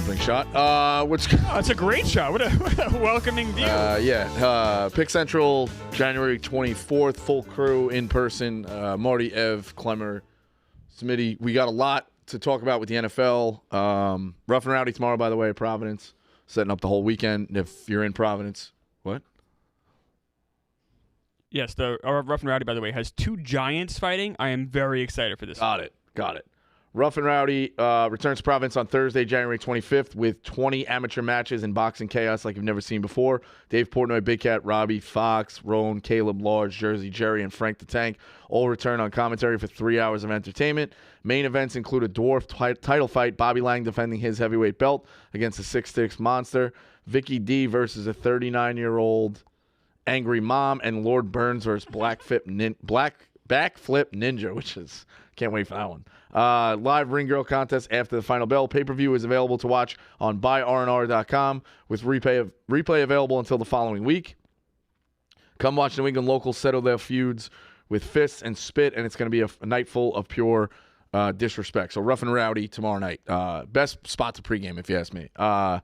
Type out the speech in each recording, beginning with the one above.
opening shot. That's a great shot. What a welcoming view. Pick Central, January 24th, full crew in person. Marty, Ev, Clemmer, Smitty. We got a lot to talk about with the NFL. Rough and Rowdy tomorrow, by the way, Providence. Setting up the whole weekend if you're in Providence. What? Yes, the Rough and Rowdy, by the way, has 2 giants fighting. I am very excited for this. Got it. Rough and Rowdy returns to Providence on Thursday, January 25th with 20 amateur matches in boxing chaos like you've never seen before. Dave Portnoy, Big Cat, Robbie, Fox, Roan, Caleb, Large, Jersey, Jerry, and Frank the Tank all return on commentary for 3 hours of entertainment. Main events include a dwarf title fight, Bobby Lang defending his heavyweight belt against a 6'6" monster, Vicky D versus a 39-year-old angry mom, and Lord Burns versus backflip ninja, which is can't wait for that one. Live ring girl contest after the final bell. Pay-per-view is available to watch on buyrnr.com with replay available until the following week. Come watch New England locals settle their feuds with fists and spit, and it's going to be a night full of pure disrespect. So Rough and Rowdy tomorrow night. Best spot to pregame, if you ask me. All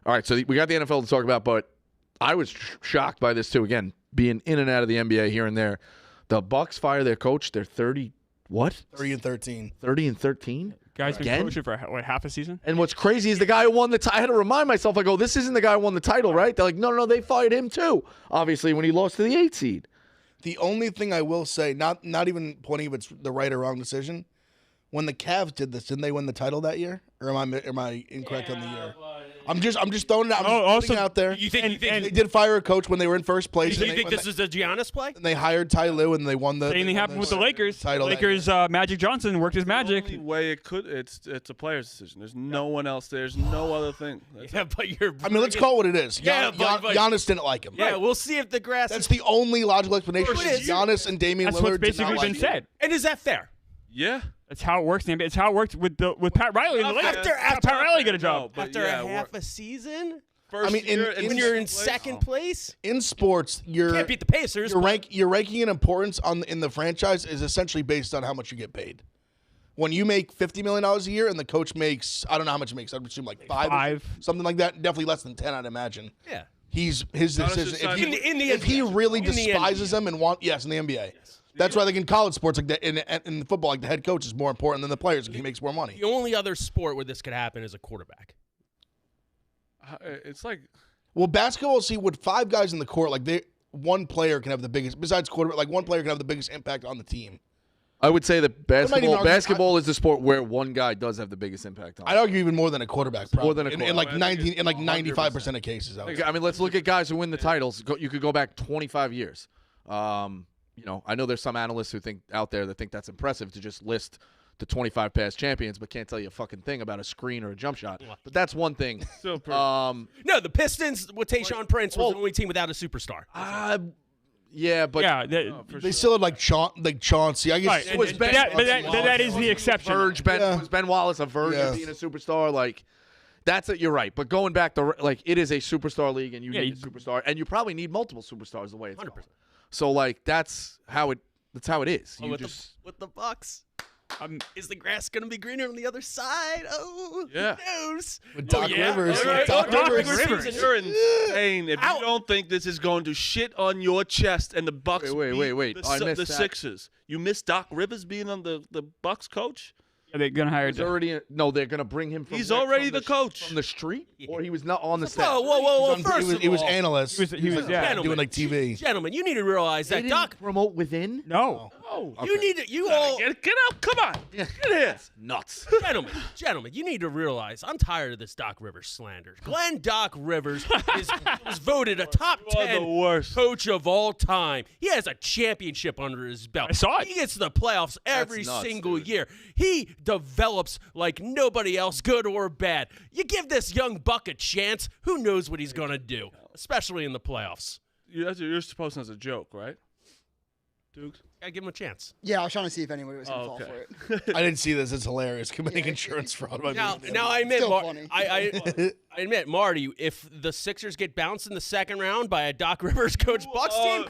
right, so we got the NFL to talk about, but I was shocked by this too. Again, being in and out of the NBA here and there. The Bucks fire their coach. They're 30 and 13. 30 and 13? Guy's been coaching for half a season. And what's crazy is the guy who won the title. I had to remind myself, I go, this isn't the guy who won the title, right? They're like, no, they fired him too. Obviously, when he lost to the 8 seed. The only thing I will say, not even pointing if it's the right or wrong decision, when the Cavs did this, didn't they win the title that year? Or am I incorrect on the year? I'm just throwing it out. I'm just putting it out there. You think they did fire a coach when they were in first place? You think this is a Giannis play? And they hired Ty Lue and they won the. Same thing happened with the Lakers. Title Lakers, Magic Johnson worked his magic. The only way it could, it's a player's decision. There's no one else. There's no other thing. But you're. I mean, let's call it what it is. Giannis didn't like him. Yeah, we'll see if the grass. That's the only logical explanation. Giannis and Damian That's Lillard what's basically been said. And is that fair? Yeah. That's how it works. It's how it worked with Pat Riley in the Lakers. After Pat Riley got a job. After half a season? First year, when you're in second place? In sports, you can't beat the Pacers. Your ranking in importance in the franchise is essentially based on how much you get paid. When you make $50 million a year and the coach makes, I don't know how much he makes, I'd assume like five, something like that. Definitely less than 10, I'd imagine. Yeah. His decision. If he really despises him and in the NBA. Yes. That's why, like in college sports, like in football, like the head coach is more important than the players. He makes more money. The only other sport where this could happen is a quarterback. It's like, well, basketball. See, with 5 guys in the court, like one player can have the biggest. Besides quarterback, like one player can have the biggest impact on the team. I would say that basketball is the sport where one guy does have the biggest impact on. I'd argue even more than a quarterback. Probably. More than a quarterback. In like 95% of cases. I mean, let's look at guys who win the titles. You could go back 25 years. I know there's some analysts who think out there that think that's impressive to just list the 25 past champions, but can't tell you a fucking thing about a screen or a jump shot. But that's one thing. No, the Pistons with Tayshaun Prince was the only team without a superstar. They still had like Chauncey. I guess it was Ben. That is the exception. Was Ben Wallace a verge of being a superstar? Like, that's it. You're right. But going back to it is a superstar league, and you need a superstar, and you probably need multiple superstars the way it's 100%. Going. So like that's how it is. With the Bucks. Is the grass going to be greener on the other side? Oh, who knows? With Doc Rivers. You're insane if you don't think this is going to shit on your chest and the Bucks wait. the Sixers. You miss Doc Rivers being on the Bucks coach? Are they going to hire him? They're going to bring him from He's already the coach. From the street? Or he was not on the set? Whoa. He was analyst. He was doing like TV. Gentlemen, you need to realize that Doc promote within? No. You need to get out. Come on. Get here. Nuts. Gentlemen, you need to realize I'm tired of this Doc Rivers slander. Glenn Doc Rivers was voted a top 10 coach of all time. He has a championship under his belt. I saw it. He gets to the playoffs every single year. He develops like nobody else, good or bad. You give this young buck a chance, who knows what he's going to do, especially in the playoffs. You're supposed to as a joke, right? Dukes? I give him a chance. Yeah, I was trying to see if anybody was going to fall for it. I didn't see this. It's hilarious. Committing insurance fraud. Now I admit, I admit, Marty, if the Sixers get bounced in the second round by a Doc Rivers coach Bucks team,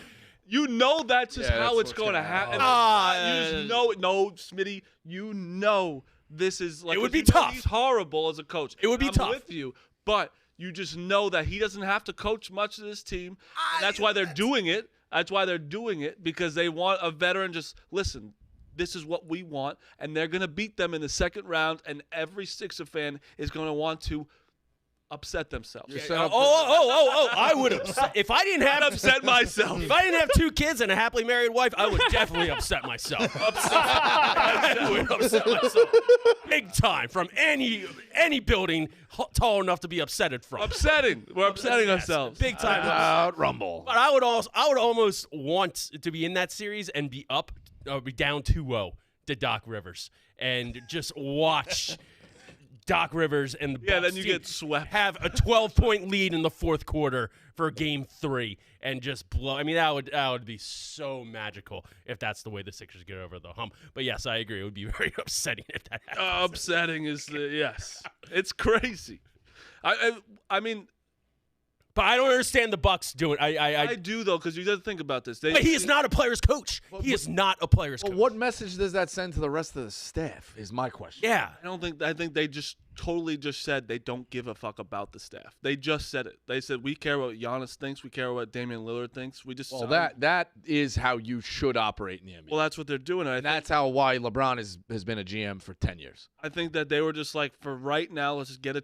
you know that's just how it's going to happen. You just know it. No, Smitty, you know this is like it would be you know tough. He's horrible as a coach. It would be tough. I'm with you, but you just know that he doesn't have to coach much of this team. And that's why they're doing it. That's why they're doing it, because they want a veteran. Just listen. This is what we want, and they're going to beat them in the second round, and every Sixer fan is going to want to upset themselves. I would upset. If I didn't have upset myself. If I didn't have 2 kids and a happily married wife, I would definitely upset myself. I would upset myself big time from any building tall enough to be upsetted from. We're upsetting ourselves. Big time. Rumble. But I would almost want to be in that series and be be down 2-0 to Doc Rivers and just watch Doc Rivers and the Bucks then you get swept. Have a 12-point lead in the fourth quarter for Game 3 and just blow. I mean, that would be so magical if that's the way the Sixers get over the hump. But yes, I agree. It would be very upsetting if that happens. Upsetting is yes. It's crazy. I mean. But I don't understand the Bucks doing. I do though, because you got to think about this. But he is not a player's coach. He is not a player's coach. What message does that send to the rest of the staff? Is my question. Yeah, I think they just totally just said they don't give a fuck about the staff. They just said it. They said we care what Giannis thinks. We care what Damian Lillard thinks. We just that is how you should operate in the NBA. Well, that's what they're doing. And that's why LeBron has been a GM for 10 years. I think that they were just like, for right now, let's just get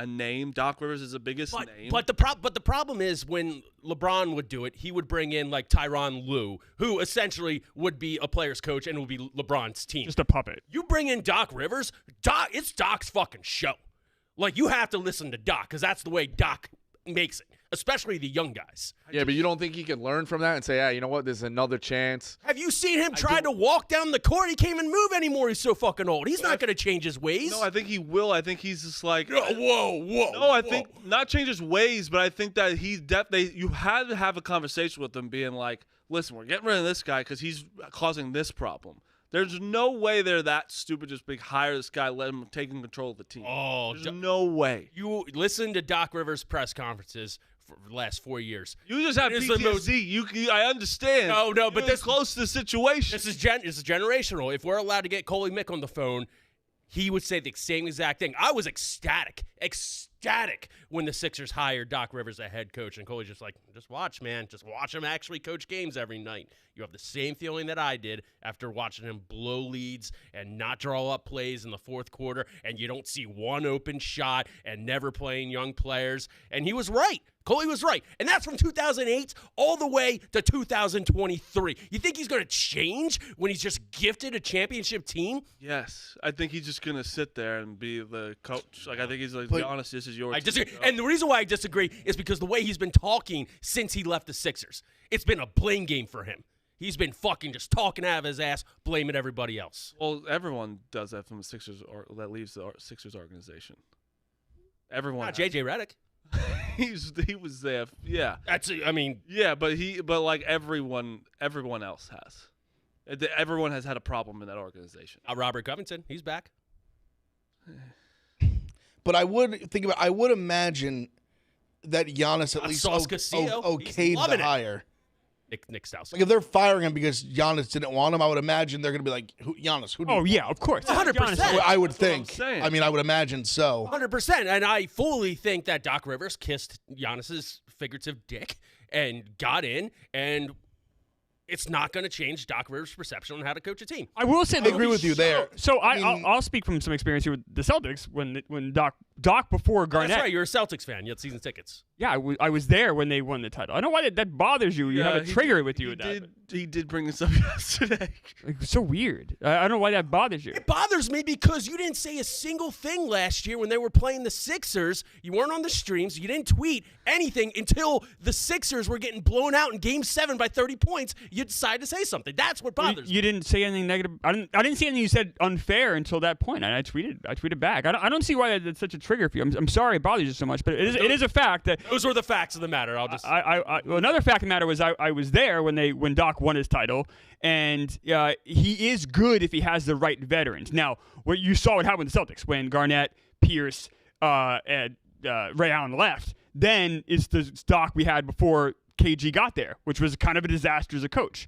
a name. Doc Rivers is the biggest name. But the problem is when LeBron would do it, he would bring in like Tyronn Lue, who essentially would be a player's coach and would be LeBron's team. Just a puppet. You bring in Doc Rivers, it's Doc's fucking show. Like, you have to listen to Doc because that's the way Doc makes it, especially the young guys. Yeah, but you don't think he can learn from that and say, yeah, you know what, there's another chance? Have you seen him try to walk down the court? He can't even move anymore. He's so fucking old. He's not going to change his ways. No, I think he will. I think he's just like, whoa. No, I think not change his ways, but I think that he's you had to have a conversation with him being like, listen, we're getting rid of this guy because he's causing this problem. There's no way they're that stupid just big hire this guy, let him take control of the team. There's no way. You listen to Doc Rivers' press conferences for the last 4 years. You just have PTSD. I understand. No, but this close to the situation. This is generational. If we're allowed to get Coley Mick on the phone, he would say the same exact thing. I was ecstatic when the Sixers hired Doc Rivers as head coach, and Coley's just like, just watch, man. Just watch him actually coach games every night. You have the same feeling that I did after watching him blow leads and not draw up plays in the fourth quarter, and you don't see one open shot and never playing young players. And he was right. Coley was right. And that's from 2008 all the way to 2023. You think he's going to change when he's just gifted a championship team? Yes. I think he's just going to sit there and be the coach. Like, I think he's like, be honest, this is your team. I disagree. And the reason why I disagree is because the way he's been talking since he left the Sixers, it's been a blame game for him. He's been fucking just talking out of his ass, blaming everybody else. Well, everyone does that from the Sixers, or that leaves the Sixers organization. Everyone. Not JJ Redick. he was there. Yeah. Yeah, but like everyone else has. Everyone has had a problem in that organization. Robert Covington, he's back. But I would imagine that Giannis at least okayed the hire. Nick Stauskas. Like, if they're firing him because Giannis didn't want him, I would imagine they're going to be like, Giannis, who do you want? Yeah, of course. 100%. I would think. I mean, I would imagine so. 100%. And I fully think that Doc Rivers kissed Giannis's figurative dick and got in, and it's not going to change Doc Rivers' perception on how to coach a team. I will say, I agree with you there. So I'll speak from some experience here with the Celtics when Doc before Garnett. That's right. You're a Celtics fan. You had season tickets. Yeah, I was there when they won the title. I don't know why that bothers you. You have a trigger with you with that. He did bring this up yesterday. It's so weird. I don't know why that bothers you. It bothers me because you didn't say a single thing last year when they were playing the Sixers. You weren't on the streams. You didn't tweet anything until the Sixers were getting blown out in Game 7 by 30 points. You decided to say something. That's what bothers me. You didn't say anything negative. I didn't see anything you said unfair until that point. I tweeted back. I don't see why that's such a trigger for you. I'm sorry it bothers you so much, but it is a fact that those were the facts of the matter. Another fact of the matter was I was there when Doc won his title, and he is good if he has the right veterans. Now, what you saw what happened with the Celtics when Garnett, Pierce, and Ray Allen left, then is the Doc we had before KG got there, which was kind of a disaster as a coach.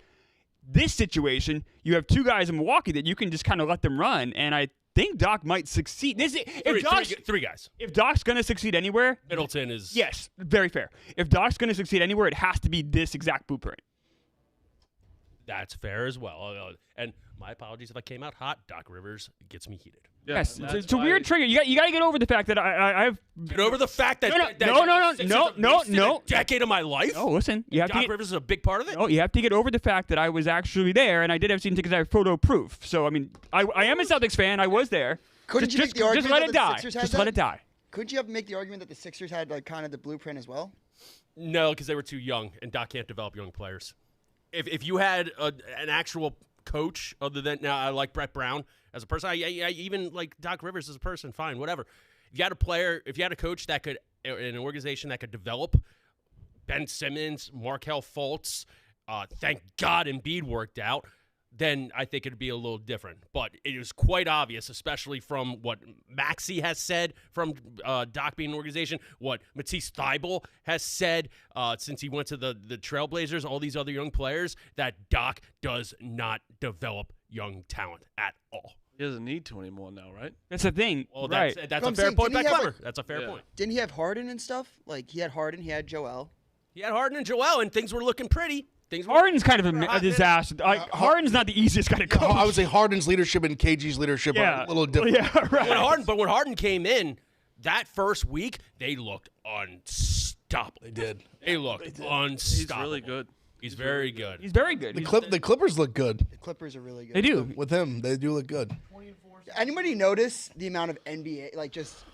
this situation, you have two guys in Milwaukee that you can just kind of let them run, and I think Doc might succeed. Three guys. If Doc's going to succeed anywhere, Middleton is. yes, very fair. If Doc's going to succeed anywhere, it has to be this exact blueprint. That's fair as well. And my apologies if I came out hot. Doc Rivers gets me heated. Yeah, Yes, and it's that's a why- weird trigger. You got to get over the fact that I've Get over the fact that No. a decade of my life. Oh, listen, you have to Doc get, Rivers is a big part of it. no, you have to get over the fact that I was actually there, and I did have season tickets. I have photo proof. So I mean, I am a Celtics fan. I was there. Couldn't you make the argument just let that it the die. Sixers had Just that? let it die. Couldn't you make the argument that the Sixers had like kind of the blueprint as well? No, because they were too young, and Doc can't develop young players. If you had an actual coach other than now, I like Brett Brown as a person. I even like Doc Rivers as a person. Fine, whatever. If you had a player, if you had a coach that could, an organization that could develop Ben Simmons, Markelle Fultz, thank God Embiid worked out, then I think it'd be a little different. But it is quite obvious, especially from what Maxey has said from Doc being an organization, what Matisse Thybulle has said since he went to the Trailblazers, all these other young players, that Doc does not develop young talent at all. He doesn't need to anymore now, right? That's the thing. Well, right. that's But a I'm fair saying, point by didn't he have, Clemmer. like- That's a fair Yeah. point. Didn't he have Harden and stuff? Like he had Harden, he had Joel. He had Harden and Joel, and things were looking pretty. Harden's kind of a disaster. Harden's not the easiest guy to coach. I would say Harden's leadership and KG's leadership are a little different. Yeah, right. When Harden came in, that first week, they looked unstoppable. They did. They looked unstoppable. He's really good. He's very good. He's very good. The Clippers look good The Clippers are really good. They do. with him. They do look good. Anybody notice the amount of NBA, like just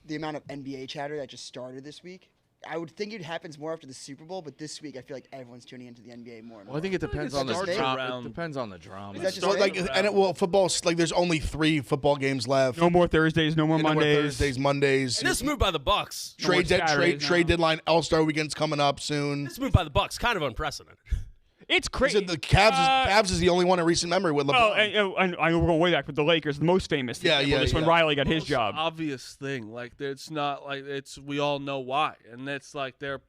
the amount of NBA chatter that just started this week? I would think it happens more after the Super Bowl, but this week I feel like everyone's tuning into the NBA more and more. Well, I think it depends on the starts drama. around- It depends on the drama. Is that just So Starting like, football's like there's only 3 football games left. No more Thursdays. No more No more Mondays. Thursdays, Mondays. And this move by the Bucks. Trade Saturdays trade now. deadline. All-Star weekend's coming up soon. This move by the Bucks kind of unprecedented. It's He crazy. said the Cavs is the only one in recent memory with LeBron. Well, and I know we're going way back with the Lakers, the most famous. Yeah, example, yeah, this when yeah. Riley got his Most job. Obvious thing, like it's not like it's. We all know why, and it's like they're.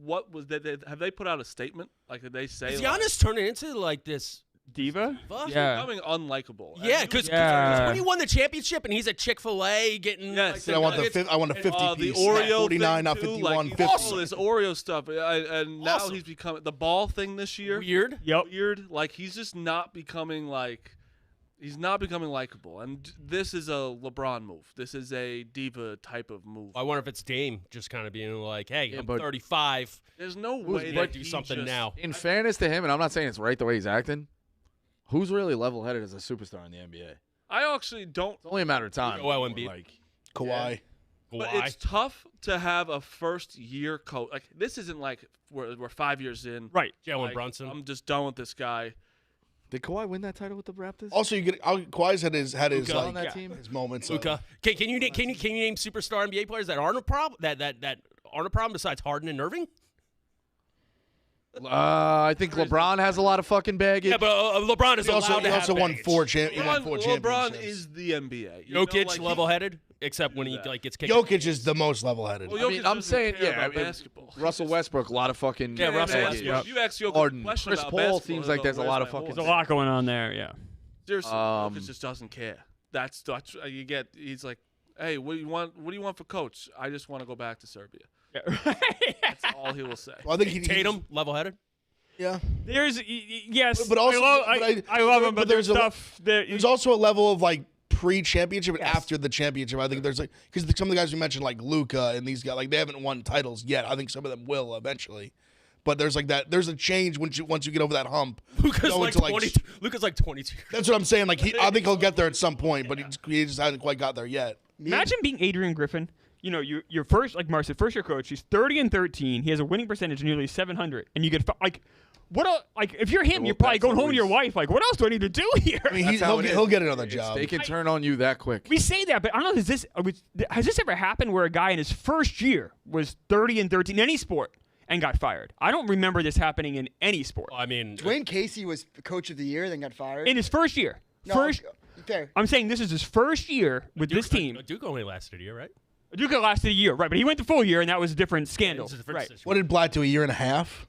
What was that? Have they put out a statement? Like did they say? Is like, Giannis turning into like this? Diva? Fuck. Yeah. becoming unlikable? And Yeah, he was- Yeah. when he won the championship and he's at Chick-fil-A getting. Yes. I want the I want a 50 the piece. Oreo 49, thing not too, 51, like, 50. all this Oreo stuff, and now Awesome. he's becoming the ball thing this year. Weird. Yep. Weird. Like he's just not becoming like. He's not becoming likable, and this is a LeBron move. This is a diva type of move. I wonder if it's Dame just kind of being like, "Hey, I'm but- 35. There's no Who's way gonna that do he something just- now?" In fairness to him, and I'm not saying it's right the way he's acting, who's really level-headed as a superstar in the NBA? It's I actually don't. only a matter of time. Joel Embiid. Like, Kawhi. But Kawhi. it's tough to have a first-year coach. Like this isn't like we're 5 years in. Right. Jalen Like, Brunson. I'm just done with this guy. did Kawhi win that title with the Raptors? Also, you get Kawhi's had his Luka. like on that Yeah. team? his moments. Luka. Can you name superstar NBA players that aren't a problem? That aren't a problem besides Harden and Irving? I think LeBron has a lot of fucking baggage. Yeah, but LeBron is He also, allowed to he have also won baggage. 4 he won 4 LeBron championships. is the NBA. You know, Jokic like, level-headed, except when he Yeah. like gets kicked. Jokic is the most level-headed. Well, I mean, Jokic I'm doesn't saying, care yeah, about I mean, basketball. Russell Westbrook, a lot of fucking. Yeah, Russell Westbrook. Westbrook. You ask Jokic Harden. a question Chris about Paul basketball, seems he'll like go, there's a "Where's lot my of fucking- There's horse?" a lot going on there. Yeah. Seriously, Jokic just doesn't care. That's you get. He's like, hey, what do you want? What do you want for coach? I just want to go back to Serbia. Yeah. That's all he will say. Well, I think he Tatum level-headed. Yeah. There's yes, But also- I love him, but there's there's a- stuff that There's also a level of like pre-championship and Yes. after the championship. I think there's like because some of the guys we mentioned like Luka and these guys like they haven't won titles yet. I think some of them will eventually. But there's like that. There's a change once you get over that hump. Luka's Going like to, like, 22. Luka's like 22. That's what I'm saying. Like I think he'll get there at some point, but he just hasn't quite got there yet. Imagine being Adrian Griffin. You know, your first, like Mark said, first year coach. He's 30-13. He has a winning percentage of nearly 700, and you get like, what? Like, if you're him, Well, you're probably that's going home to your always- wife. Like, what else do I need to do here? I mean, That's how it is. he'll get another It's- job. They can turn on you that quick. We say that, but I don't know. Has this ever happened where a guy in his first year was 30-13 in any sport and got fired? I don't remember this happening in any sport. I mean, Dwayne Casey was coach of the year, then got fired. In his first year, No, fair. I'm saying this is his first year with this team. Duke only lasted a year, right? Duke lasted a year, right? But he went the full year, and that was a different scandal, It's a different right? situation. What did Blatt do? A year and a half?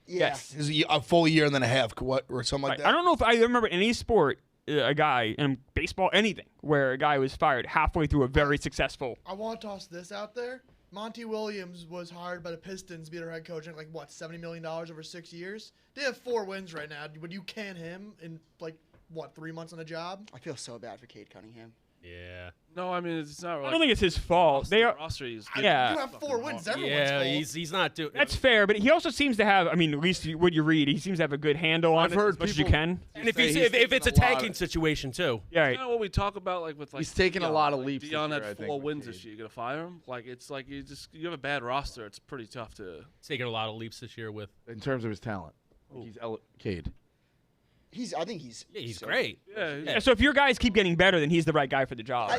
Yeah. Yes. Is a full year and then a half, what or something like that. I don't know if I remember any sport, a guy in baseball, anything, where a guy was fired halfway through a very successful. I want to toss this out there. Monty Williams was hired by the Pistons to be their head coach at $70 million over 6 years. They have 4 wins right now. Would you can him in 3 months on the job? I feel so bad for Cade Cunningham. Yeah. No, I mean it's not. I don't think it's his fault. They are. Roster is Yeah. You have 4 wins. Everyone's Yeah, fault. he's not doing. That's fair, but he also seems to have. I mean, at least what you read, he seems to have a good handle on I've it heard as much as you people- can. And if He's if it's taking a a lot tanking of- situation too. Yeah, right. You know what we talk about, like He's taking a lot of leaps Dion this year, I had think, 4 with wins Cade. this year. You gonna fire him? Like it's like you have a bad roster. It's pretty tough to. He's taking a lot of leaps this year with. In terms of his talent, he's Cade. I think he's. Yeah, he's so great. Yeah. Yeah, so if your guys keep getting better, then he's the right guy for the job.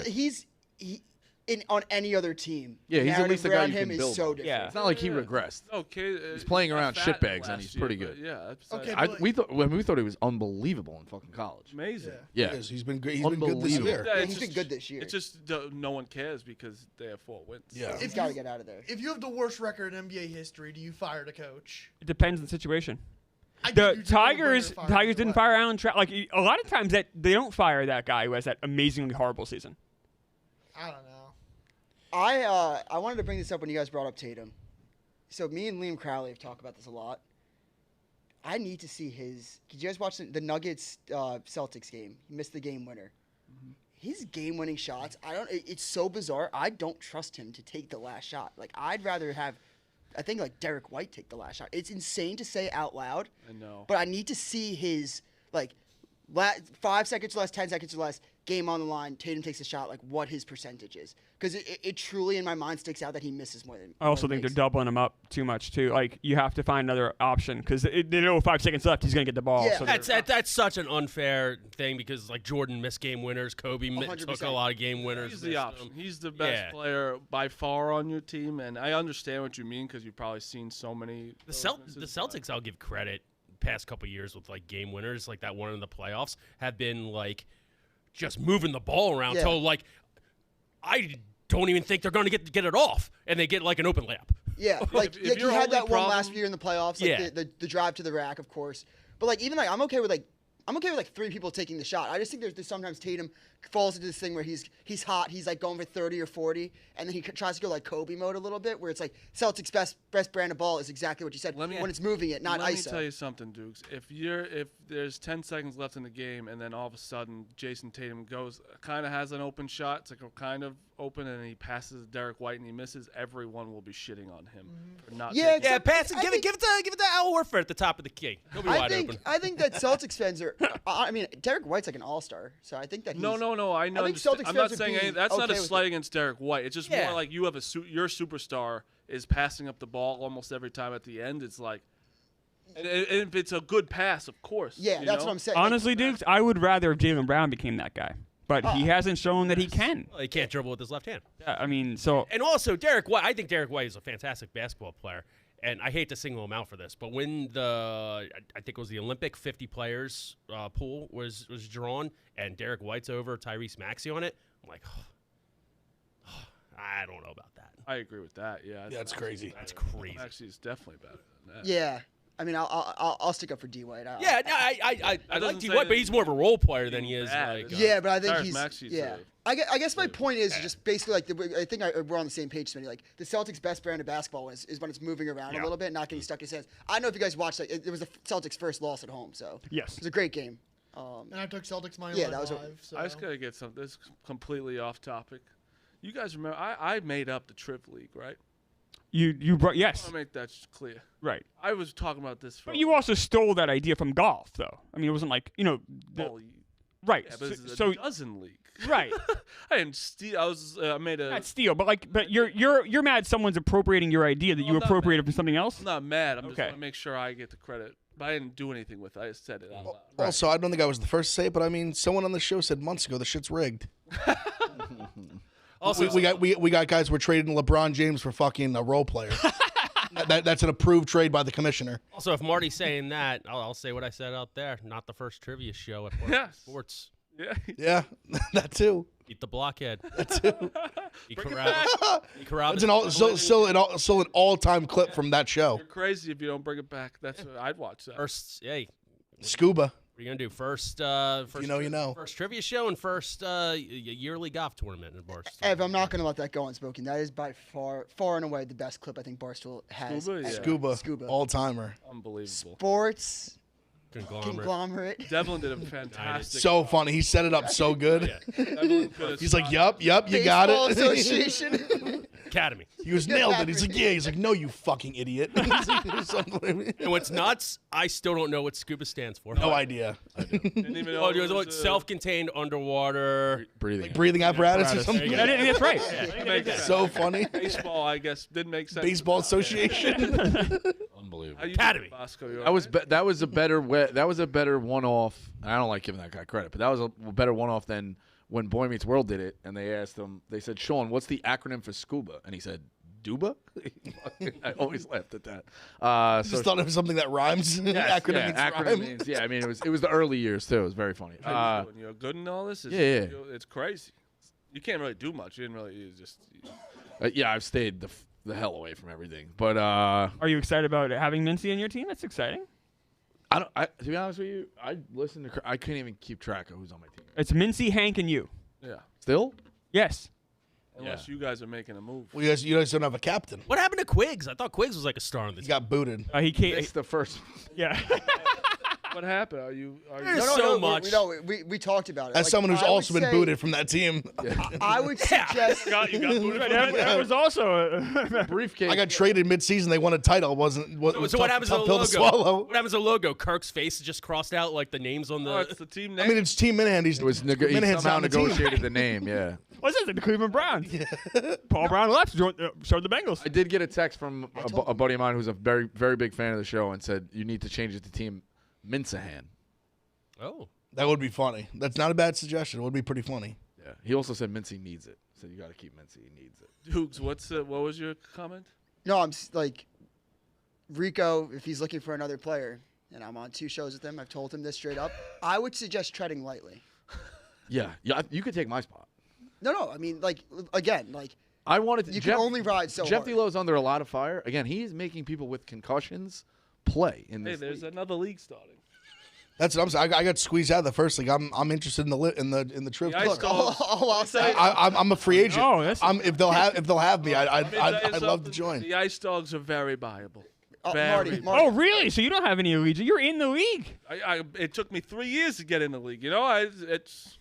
On any other team. Yeah, he's at least the guy around you him can is build so on. different. Yeah. It's not like he regressed. Okay. He's playing around shitbags and he's pretty good. Yeah. Okay, I, but we thought he was unbelievable in fucking college. amazing. Yeah, He is. He's been great. He's been good this Unbelievable. year. Yeah, Yeah, it's he's been just- good this year. It's just no one cares because they have 4 wins. Yeah. He's got to get out of there. If you have the worst record in NBA history, do you fire the coach? It depends on the situation. I get The you typically Tigers, bring your Tigers fire didn't either fire way. Allen Trout. Like a lot of times that they don't fire that guy who has that amazingly horrible season. I don't know. I wanted to bring this up when you guys brought up Tatum. So me and Liam Crowley have talked about this a lot. I need to see his. Did you guys watch the Nuggets Celtics game? He missed the game winner. His game-winning shots. It's so bizarre. I don't trust him to take the last shot. Like I'd rather have. I think Derek White take the last shot. It's insane to say out loud. I know. But I need to see his 5 seconds or less, 10 seconds or less, game on the line. Tatum takes a shot. What his percentage is, because it truly in my mind sticks out that he misses more than. I also more than think they're makes. doubling him up too much too. Like you have to find another option because they know 5 seconds left, he's gonna get the ball. Yeah. So That's such an unfair thing because Jordan missed game winners, Kobe took 100%. a lot of game winners. He's the missed option. them. He's the best Yeah. player by far on your team, and I understand what you mean because you've probably seen so many. The Celtics, I'll give credit. Past couple years with game winners like that one in the playoffs have been just moving the ball around Yeah. till I don't even think they're going to get it off, and they get an open layup. Yeah, if he your had only that one last problem- year in the playoffs. Yeah. The drive to the rack, of course. But even I'm okay with 3 people taking the shot. I just think there's sometimes Tatum falls into this thing where he's hot, he's going for 30 or 40, and then he tries to go Kobe mode a little bit, where it's Celtics best brand of ball is exactly what you said when it's moving it, not Let me ISO. tell you something, Dukes. If there's 10 seconds left in the game, and then all of a sudden Jason Tatum kind of has an open shot, it's a kind of open, and he passes Derek White and he misses, everyone will be shitting on him for not. Yeah, taking Yeah, Except pass it. I Give think- it to Al Horford at the top of the key. He'll be wide open. I think that Celtics fans are. I mean, Derek White's an all-star, so I think that he's. No. I know. I think Celtics I'm fans not would saying be anything. That's not a okay with slight it. against Derek White. It's just Yeah. more you have your superstar is passing up the ball almost every time at the end. It's and if it's a good pass, of course. Yeah, you that's know? what I'm saying. honestly, Dukes, I would rather if Jaylen Brown became that guy, but he hasn't shown that he can. Well, he can't dribble with his left hand. Yeah, I mean, so And also, Derek White, I think Derek White is a fantastic basketball player. And I hate to single him out for this, but when I think it was the Olympic 50 players pool was drawn, and Derek White's over Tyrese Maxey on it, I'm like, I don't know about that. I agree with that. Yeah, That's crazy. That's crazy. Actually, it's definitely better than that. Yeah, I mean, I'll stick up for D White. Yeah, no, I like doesn't D say White, but he's more of a role player than he's he is. bad. Yeah, but I think Tyrese he's. Maxey's Yeah, a- I guess my point is just basically I think we're on the same page, Smitty. The Celtics' best brand of basketball is when it's moving around a little bit, not getting stuck in his hands. I don't know if you guys watched it was the Celtics' first loss at home, so yes. it was a great game. And I took Celtics money Yeah, line that was a- live. So. I just gotta get something. This is completely off topic. You guys remember? I made up the Triv League, right? You brought I yes, want to make that clear. right. I was talking about this for. But you also stole that idea from golf, though. I mean, it wasn't Well, right. yeah, but it's a So dozen league. right. I didn't steal. I made a. Not steal, but you're mad someone's appropriating your idea that you I'm not appropriated from something else. I'm not mad. I'm just Okay. want to make sure I get the credit. But I didn't do anything with it. I just said it out loud. Also, I don't think I was the first to say it, but I mean, someone on the show said months ago the shit's rigged. Also, we got guys we're trading LeBron James for fucking a role player. That's an approved trade by the commissioner. Also, if Marty's saying that, I'll say what I said out there. Not the first trivia show at Barstool Yes. Sports. Yeah. Yeah, that too. Beat the blockhead. That too. He Bring it corralled. back. He corralled. Still an all-time clip from that show. You're crazy if you don't bring it back. I'd watch that. First, hey, Scuba. what are you gonna do? First, You know. First trivia show and first yearly golf tournament in Barstool. Ev, I'm not going to let that go unspoken. That is by far and away the best clip I think Barstool has. Scuba? Yeah. Scuba. All-timer. Unbelievable. Sports Conglomerate. conglomerate. Devlin did a fantastic. So funny. He set it up so good. Devlin could have He's like, stopped. yup, you got Baseball it. Association. Academy. He was nailed it. He's like, yeah. He's like, no, you fucking idiot. And what's nuts? I still don't know what scuba stands for. No idea. Didn't even know Oh, it it was was what, a- self-contained underwater. Breathing. Breathing apparatus or There something. you go. That's right. That makes sense. So funny. Baseball, I guess, didn't make sense. Baseball Association. Unbelievable. How you Academy. doing, Bosco? You That was a better one-off. I don't like giving that guy credit, but that was a better one-off than when Boy Meets World did it, and they asked him. They said, "Sean, what's the acronym for scuba?" And he said, "Duba." I always laughed at that. Just thought it was something that rhymes. yes, Acronym means acronym rhyme. means, yeah. I mean, it was the early years too. It was very funny. How you doing? You're good in all this? Yeah. It's crazy. You can't really do much. You didn't really. You just. Yeah, I've stayed the hell away from everything, but Are you excited about having Mincy in your team? That's exciting. to be honest with you, I couldn't even keep track of who's on my team. It's Mincy, Hank, and you. Yeah. Yes. Unless you guys are making a move. Well, you guys don't have a captain. What happened to Quiggs? I thought Quiggs was like a star on this. He got booted. He came. It's the first. Yeah. What happened? Are you? There's so much. We talked about it. As Like, someone who's I would also been say- booted from that team. I would suggest. You got booted. That was also a briefcase. I got traded mid-season. They won a title. It was So what happens to the tough pill logo? to swallow. What happens to the logo? Kirk's face is just crossed out like the names on the. Oh, it's the team name. I mean, it's Team Minahan. He he somehow negotiated the name. Yeah. What's this? The Cleveland Browns. Paul Brown left. Showed the Bengals. I did get a text from a buddy of mine who's a very, very big fan of the show and said, you need to change it to Team Minsahan. Oh. That would be funny. That's not a bad suggestion. It would be pretty funny. Yeah. He also said Mincy needs it. He said, you got to keep Mincy. He needs it. Dukes, what was your comment? No, I'm like Rico. If he's looking for another player, and I'm on 2 shows with him, I've told him this straight up. I would suggest treading lightly. Yeah. You could take my spot. No. I mean, like again, like I wanted to. you can only ride so Jeff hard. D'Lo's under a lot of fire. Again, he's making people with concussions play in Hey, this there's league. another league starting. That's what I'm saying. I got squeezed out of the first league. I'm interested in the trip. The Ice Look, Dogs. all I'll say. I'm a free agent. Oh, that's- If they'll have me, Let me tell you I'd love to something. join. The Ice Dogs are very viable. Marty, Oh, really? So you don't have any allegiance? You're in the league. It took me 3 years to get in the league. You know, it's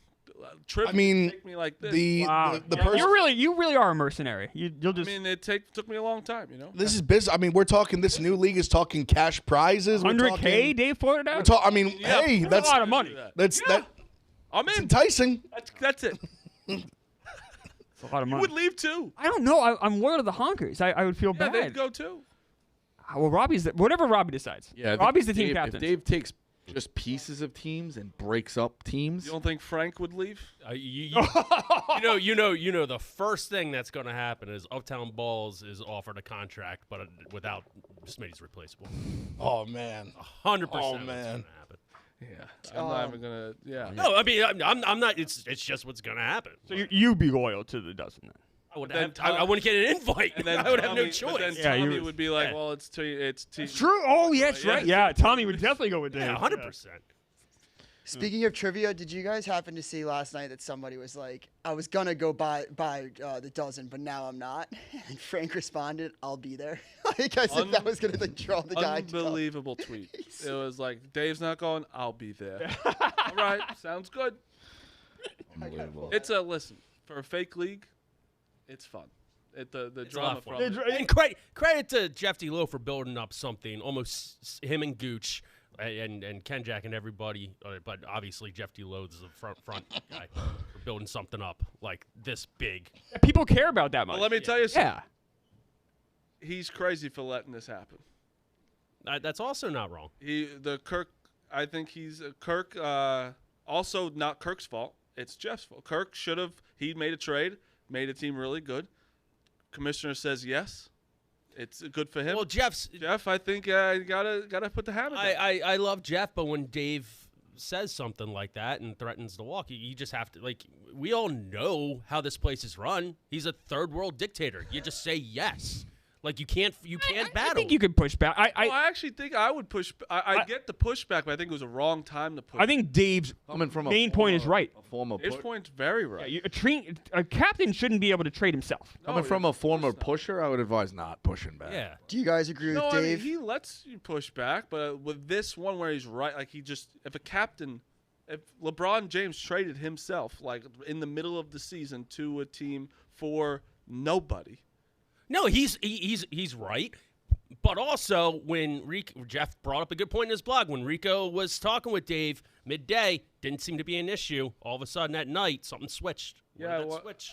trip. I mean, take me like this. Wow. the person. You really are a mercenary. You'll I just mean, took me a long time. You know. This is business. I mean, we're talking. This new league is talking cash prizes. We're 100K. talking- Dave floated out. I mean, Yeah, hey, That's that's a lot of money. that's I'm in. enticing. That's it. It's a lot of You money. would leave too. I don't know. I'm loyal to the Honkers. I would feel Yeah, bad. they'd go too. Well, whatever Robbie decides. Yeah, I think Robbie's the team Dave- captain. If Dave takes just pieces of teams and breaks up teams, You don't think Frank would leave? You know, the first thing that's going to happen is Uptown Balls is offered a contract, but without Smitty's replaceable. Oh man. 100%. Oh, That's man. gonna happen. Yeah, I'm not even gonna. Yeah. No, I mean, I'm not. It's just what's going to happen. So you'd be loyal to the dozen then. I would then I wouldn't get an invite. And then I would have no Tommy- choice. But then Yeah, Tommy you- would be like, yeah. "Well, it's team." True. Oh, yes, Yeah. right. Yeah, Tommy would definitely go with Dave. Yeah, 100%. Speaking of trivia, did you guys happen to see last night that somebody was like, "I was gonna go buy the dozen, but now I'm not," and Frank responded, "I'll be there." Like I said, that was gonna draw the guy. to come. Unbelievable tweet. It was like, "Dave's not going. I'll be there." All right, sounds good. unbelievable. It's a listen for a fake league. It's fun. The It's a lot drama of from fun. it. And credit to Jeff D'Lo for building up something, almost him and Gooch and Ken Jack and everybody, but obviously Jeff D'Lo is the front guy for building something up like this big. People care about that much. Well, let me tell you something. Yeah. He's crazy for letting this happen. That's also not wrong. I think he's Kirk. Also, not Kirk's fault. It's Jeff's fault. Kirk should have. He made a trade, made a team really good. Commissioner says yes. It's good for him. Well, Jeff, I think you gotta put the hammer down. I love Jeff, but when Dave says something like that and threatens to walk, you just have to, like, we all know how this place is run. He's a third world dictator. You just say yes. Like, you can't battle. I think you could push back. I actually think I would push. I get the pushback, but I think it was a wrong time to push. I think Dave's main point is right. His point's very right. Yeah, a captain shouldn't be able to trade himself. Coming from a former pusher, I would advise not pushing back. Yeah. Do you guys agree with No, I mean, Dave? he lets you push back, but with this one where he's right, like if LeBron James traded himself, like in the middle of the season, to a team for nobody. No, he's right. But also, when Jeff brought up a good point in his blog, when Rico was talking with Dave midday, didn't seem to be an issue. All of a sudden that night, something switched. Yeah,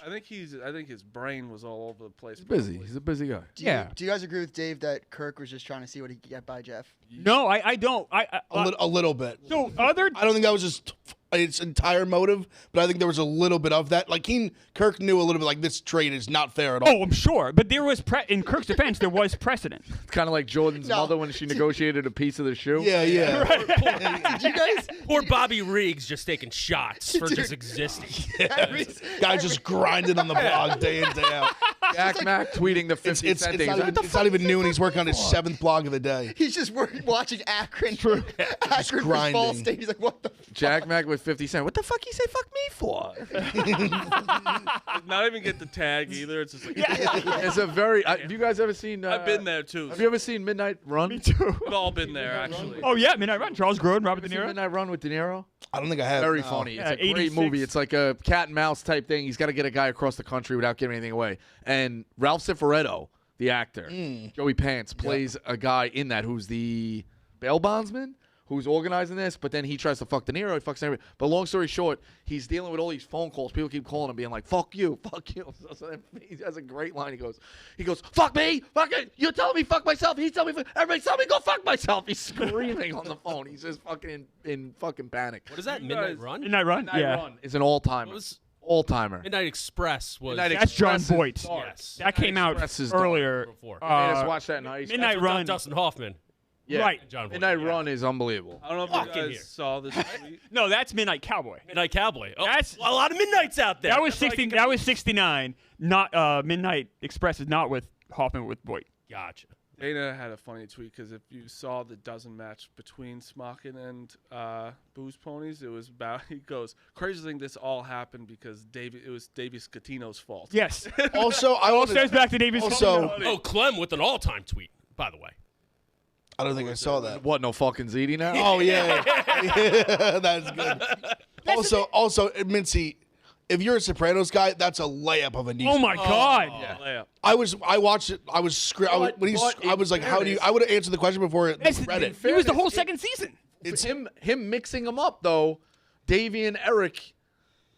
I think his brain was all over the place. He's busy. He's a busy guy. Do you guys agree with Dave that Kirk was just trying to see what he could get by Jeff? No, I don't. A little bit. So I don't think that was just its entire motive, but I think there was a little bit of that. Like Kirk knew a little bit. Like, this trade is not fair at all. Oh, I'm sure, but there was in Kirk's defense, there was precedent. It's kind of like Jordan's mother when she negotiated a piece of the shoe. Yeah. Did you guys? Poor Bobby Riggs just taking shots for just existing. Guys just grinding on the blog day in, day out. Jack Mack tweeting the 50 It's cent thing. it's not even noon. He's working on his 7th blog of the day. He's just watching Akron football grinding. state. He's like, what the fuck? Jack Mack with 50 cent. What the fuck you say fuck me for? Not even get the tag either. It's just like, It's a very. Have you guys ever seen? I've been there too. Have you ever seen Midnight Run? Me too. We've all been there actually. Oh yeah, Midnight Run. Charles Grodin, Robert De Seen Niro. Midnight Run with De Niro? I don't think I have. Very no. funny. Yeah, It's a great 86. movie. It's like a cat and mouse type thing. He's got to get a guy across the country without giving anything away. And Ralph Cifaretto, the actor, Joey Pants, plays a guy in that who's the bail bondsman who's organizing this, but then he tries to fuck De Niro. He fucks everybody. But long story short, he's dealing with all these phone calls. People keep calling him, being like, fuck you, fuck you. So he has a great line. He goes, fuck me, fuck it. You're telling me fuck myself. He's telling me, everybody's telling me go fuck myself. He's screaming on the phone. He's just fucking in fucking panic. What is that, Midnight Run? Midnight Run. Midnight Yeah. Run is an all-timer. All-timer. Midnight Express was. Midnight That's John Express is Voight. dark. Yes. That came out Express is dark. earlier. Before. Made us watch that in high school. Midnight Run. Dustin Hoffman. Yeah. Right. John Voight, Midnight yeah. Run is unbelievable. I don't know if Fucking you guys here. saw this tweet. No, that's Midnight Cowboy. Midnight Cowboy. Oh, That's- a lot of midnights out there. That was That's all I 60. can- That was 69. Not Midnight Express is not with Hoffman, with Voight. Gotcha. Dana had a funny tweet because if you saw the dozen match between Smockin and Booze Ponies, it was about, he goes, crazy thing this all happened because it was Davey Scatino's fault. Yes. Also, I All want goes back to Davis. Also, Oh, Clem with an all-time tweet, by the way. I don't think I saw that. What, no fucking Ziti now? Oh yeah, yeah. That's good. Also, Mincy, if you're a Sopranos guy, that's a layup of a knee. Oh my God. Layup. I watched it. I was like, how do you? I would have answered the question before That's- they read it. It was the whole second season. It's him mixing them up, though. Davey and Eric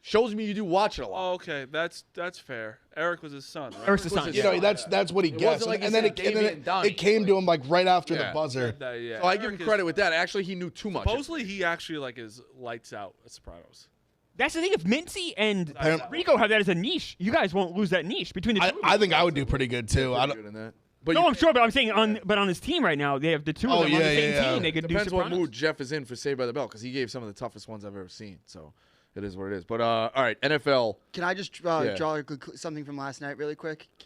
shows me you do watch it a lot. Oh, okay, that's fair. Eric was his son, right? Eric's the son. You know, that's what he guessed, wasn't like he and then said Davey and Donnie. it came to him like right after the Yeah. buzzer. Yeah. So I give him Eric credit with that. Actually, he knew too much. Supposedly, he actually like is lights out at Sopranos. That's the thing. If Mincy and Apparently- Rico have that as a niche, you guys won't lose that niche between the two. I think I would do pretty good too. I Pretty don't. good in that. But No, you I'm sure, but I'm saying on his team right now, they have the two of Oh, them on the yeah, same yeah. team. They could do depends what Sopranos. mood Jeff is in for Saved by the Bell, because he gave some of the toughest ones I've ever seen. So it is what it is. But all right, NFL. Can I just Yeah. draw something from last night really quick? I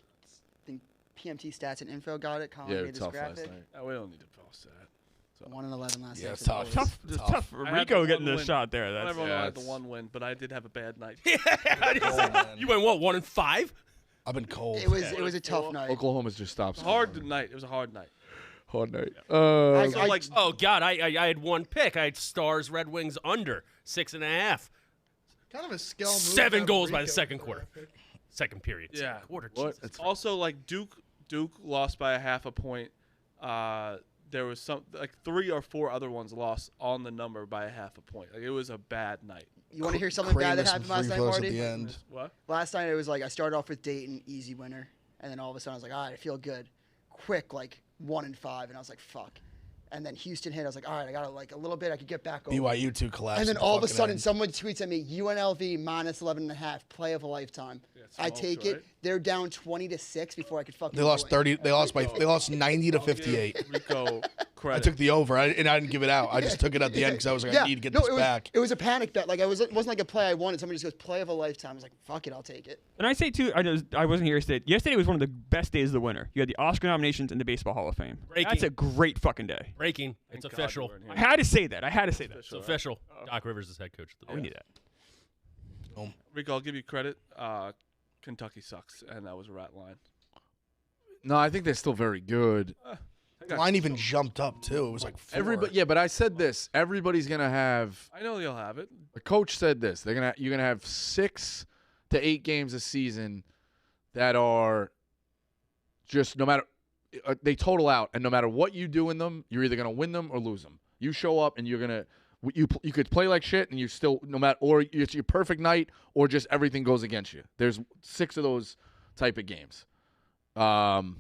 think PMT Stats and Info got it. Colin Yeah, made this tough graphic. last night. We don't need to post that. 1-11 last Yeah, night. it's for the tough. boys. Tough, it's tough for I had Rico the getting one the win. shot there. Not That's everyone yeah, had the it's- one win, but I did have a bad night. You went what, 1-5? I've been cold. It was a tough night. Oklahoma's just stopped. It was a hard night. It was a hard night. Hard night. I- So, like, Oh, God, I had one pick. I had Stars, Red Wings under 6.5. Kind of a skill move. 7 to goals by the Rico second for quarter. a pick. Second period. Yeah. Second quarter. What? Jesus. It's also, like Duke lost by a half a point. There was some like 3 or 4 other ones lost on the number by a half a point. Like it was a bad night. You want to hear something bad that Kramer happened some last free night, throws at Marty? the end. What? Last night it was like I started off with Dayton, easy winner, and then all of a sudden I was like, all right, I feel good. Quick, like 1-5, and I was like, fuck. And then Houston hit. I was like, all right, I got like a little bit. I could get back over. BYU 2 collapsed. And then at the all of a fucking sudden, end. someone tweets at me, UNLV minus 11.5, play of a lifetime. it's I smokes, take right? it. They're down 20-6 before I could fucking. They lost do it. 30. They lost 90 to 58. Rico credit. I took the over, and I didn't give it out. I just took it at the end because I was like, I need to get this back. It was a panic bet. Like, it wasn't like a play I wanted. Somebody just goes, play of a lifetime. I was like, fuck it, I'll take it. And I say, too, I wasn't here yesterday. Yesterday was one of the best days of the winter. You had the Oscar nominations and the Baseball Hall of Fame. Breaking. That's a great fucking day. Breaking. It's Thank official. God you I had to say that. It's official. Doc Rivers is head coach of the We Bulls. need that. Rico, I'll give you credit. Kentucky sucks, and that was a rat line. No, I think they're still very good. Line even jumped up too. It was like 4. Everybody, yeah, but I said this. Everybody's gonna have. I know you'll have it. The coach said this. You're gonna have 6 to 8 games a season that are just no matter they total out, and no matter what you do in them, you're either gonna win them or lose them. You show up and you're gonna. You could play like shit and you still no matter or it's your perfect night or just everything goes against you. There's 6 of those type of games, and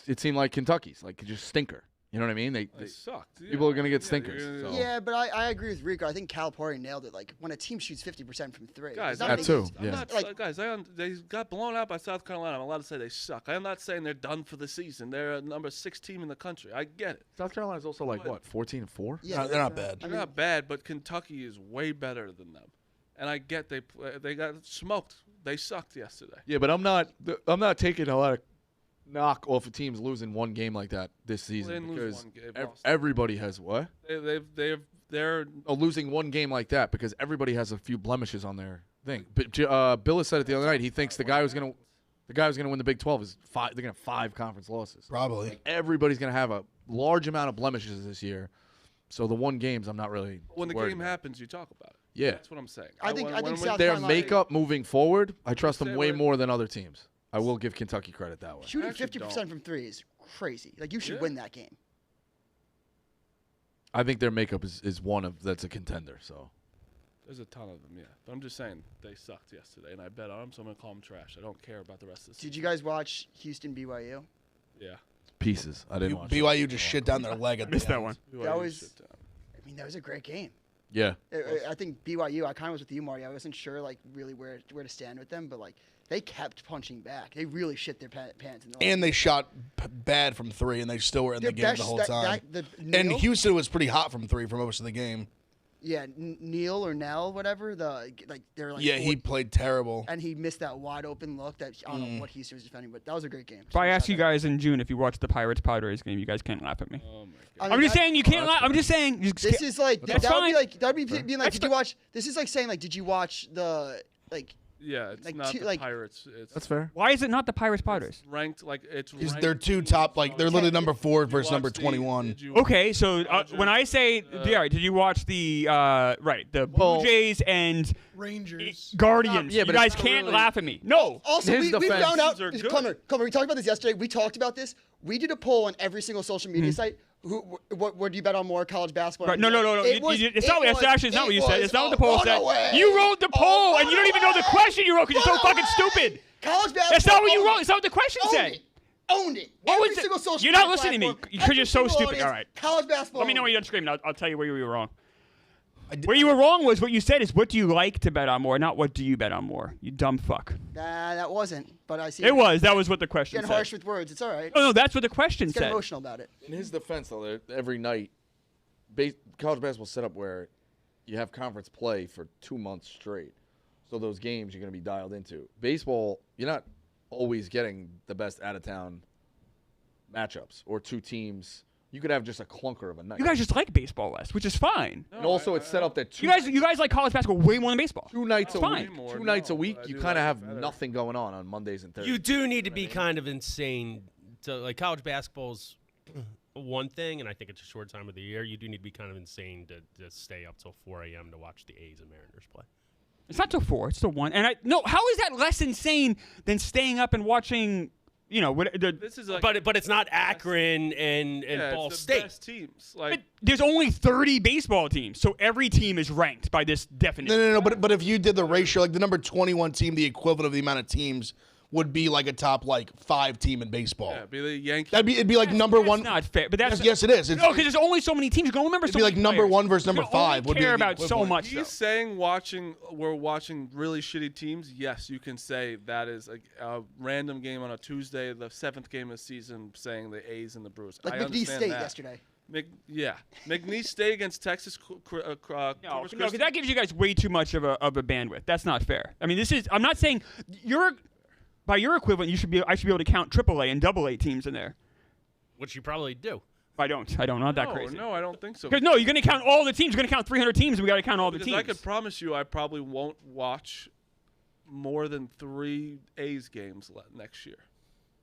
it seemed like Kentucky's like just stinker. You know what I mean? They sucked. Yeah. people are gonna get stinkers. So. Yeah, but I agree with Rico. I think Calipari nailed it. Like, when a team shoots 50% from 3. Guys, it's not that many too. games. Yeah. They got blown out by South Carolina. I'm allowed to say they suck. I'm not saying they're done for the season. They're a number 6 team in the country. I get it. South Carolina's also like what 14-4. Yeah, They're not bad. They're not bad, but Kentucky is way better than them. And I get they got smoked. They sucked yesterday. Yeah, but I'm not taking a lot of knock off of teams losing one game like that this season didn't lose because one game, lost. everybody has what? They're Losing one game like that because everybody has a few blemishes on their thing. But Bill said it the other night. He thinks the guy who's gonna win the Big 12 is 5. They're gonna have 5 conference losses. Probably. Everybody's gonna have a large amount of blemishes this year. So the one games I'm not really when the worried game about. happens, you talk about it. Yeah, That's what I'm saying. I think South their Carolina- makeup moving forward, I trust them Say way what- more than other teams. I will give Kentucky credit that way. Shooting actually 50% don't. from 3 is crazy. Like, you should Yeah. win that game. I think their makeup is one of that's a contender. So There's a ton of them, yeah. But I'm just saying they sucked yesterday, and I bet on them, so I'm gonna call them trash. I don't care about the rest of the season. Did you guys watch Houston BYU? Yeah. pieces. I didn't watch. BYU just shit down their leg at the Missed that end. one. That was. I mean, that was a great game. Yeah. I think BYU. I kind of was with you, Marty. I wasn't sure like really where to stand with them, but like they kept punching back. They really shit their pants in the And they shot bad from 3, and they still were in the game the whole time. And Houston was pretty hot from 3 for most of the game. Yeah, Neil or Nell, whatever. They're like. Yeah, he played terrible. And he missed that wide open look that I don't know what Houston was defending, but that was a great game. If I ask you guys in June if you watched the Pirates-Padres game, you guys can't laugh at me. Oh my god. I mean, I'm just that- saying you can't laugh. I'm just saying. This is like That's that would fine. be like that would be being like. That's Did you watch? This is like saying like, did you watch the like? Yeah, it's like not two- the like- Pirates. It's That's fair. Why is it not the Pirates-Padres? ranked like it's. Because ranked they're 2 teams. top, like they're literally Yeah. number 4 Did you versus number watch the- 21. did you- Okay, so Dodgers, when I say, did you watch the the Blue Well- Jays and Rangers. Guardians? Yeah, you but guys it's not can't really- laugh at me. No. Also, His we defense- found out. These are good. Come on, we talked about this yesterday. We talked about this. We did a poll on every single social media site. What do you bet on more, college basketball? or Right, no. NBA? It's It's not what you said. It's not what the poll said. Runaway. You wrote the poll, and you don't even know the question you wrote because you're so fucking Runaway. stupid. College basketball. That's not what you owned wrote. it. It's not what the question Owned said. it. Owned it. What Every was it? single social You're not media listening to me platform, because you're so every single stupid. audience, All right. College basketball. Let me know owned when it. you're done screaming. I'll tell you where you were wrong. Where you were wrong was what you said is what do you like to bet on more, not what do you bet on more. You dumb fuck. Nah, that wasn't. But I see. It was. That was what the question Getting said. harsh with words. It's all right. No, that's what the question Let's get said. emotional about it. In his defense, though, every night, college basketball set up where you have conference play for 2 months straight. So those games you're going to be dialed into. Baseball, you're not always getting the best out-of-town matchups or 2 teams. You could have just a clunker of a night. You guys just like baseball less, which is fine. and also, it's set up that You guys like college basketball way more than baseball. 2 nights a It's fine. week. More, 2 nights a no, week, but I you do kind of like have it better. nothing going on Mondays and Thursdays. You do need to be kind of insane to like college basketball's one thing, and I think it's a short time of the year. You do need to be kind of insane to stay up till 4 a.m. to watch the A's and Mariners play. It's not till 4. It's till 1. And how is that less insane than staying up and watching? This is like But it's not Akron and yeah, Ball it's the State. best teams. Like There's only 30 baseball teams, so every team is ranked by this definition. No. But if you did the ratio, like the number 21 team, the equivalent of the amount of teams would be like a top like 5 team in baseball. Yeah, be the Yankees. It'd be like number one. That's not fair, but that's Yes, it is. no, because there's only so many teams. You can only remember It'd so be many like number players. 1 versus You number can only 5 would be care the about so equivalent. much. He's saying we're watching really shitty teams. Yes, you can say that is a random game on a Tuesday, the 7th game of the season, saying the A's and the Brewers. Like I McNeese understand State that. yesterday. McNeese State against Texas. No, Corpus because Christi. that gives you guys way too much of a bandwidth. That's not fair. I mean, I'm not saying by your equivalent, I should be able to count AAA and AA teams in there. Which you probably do. I don't. Not that crazy. No, I don't think so. Because no, you're going to count all the teams. You're going to count 300 teams, and we got to count all the Because teams. I could promise you, I probably won't watch more than 3 A's games next year.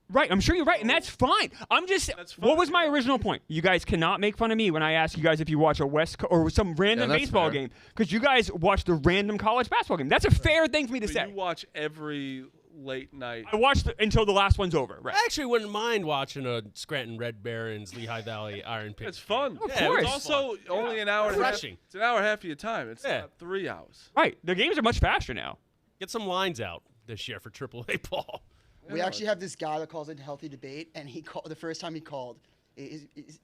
Right, I'm sure you're right, and that's fine. That's fine. What was my original point? You guys cannot make fun of me when I ask you guys if you watch a West or some random that's baseball fair. game, because you guys watch the random college basketball game. That's a fair thing for me to But say. you watch every late night. I watched until the last one's over. Right. I actually wouldn't mind watching a Scranton Red Barons, Lehigh Valley Iron Pick. It's fun. Of Yeah, course. it's also only an hour and a half. Refreshing. It's an hour and a half of your time. It's Yeah. not 3 hours. Right. The games are much faster now. Get some lines out this year for AAA ball. We actually have this guy that calls it Healthy Debate, and the first time he called,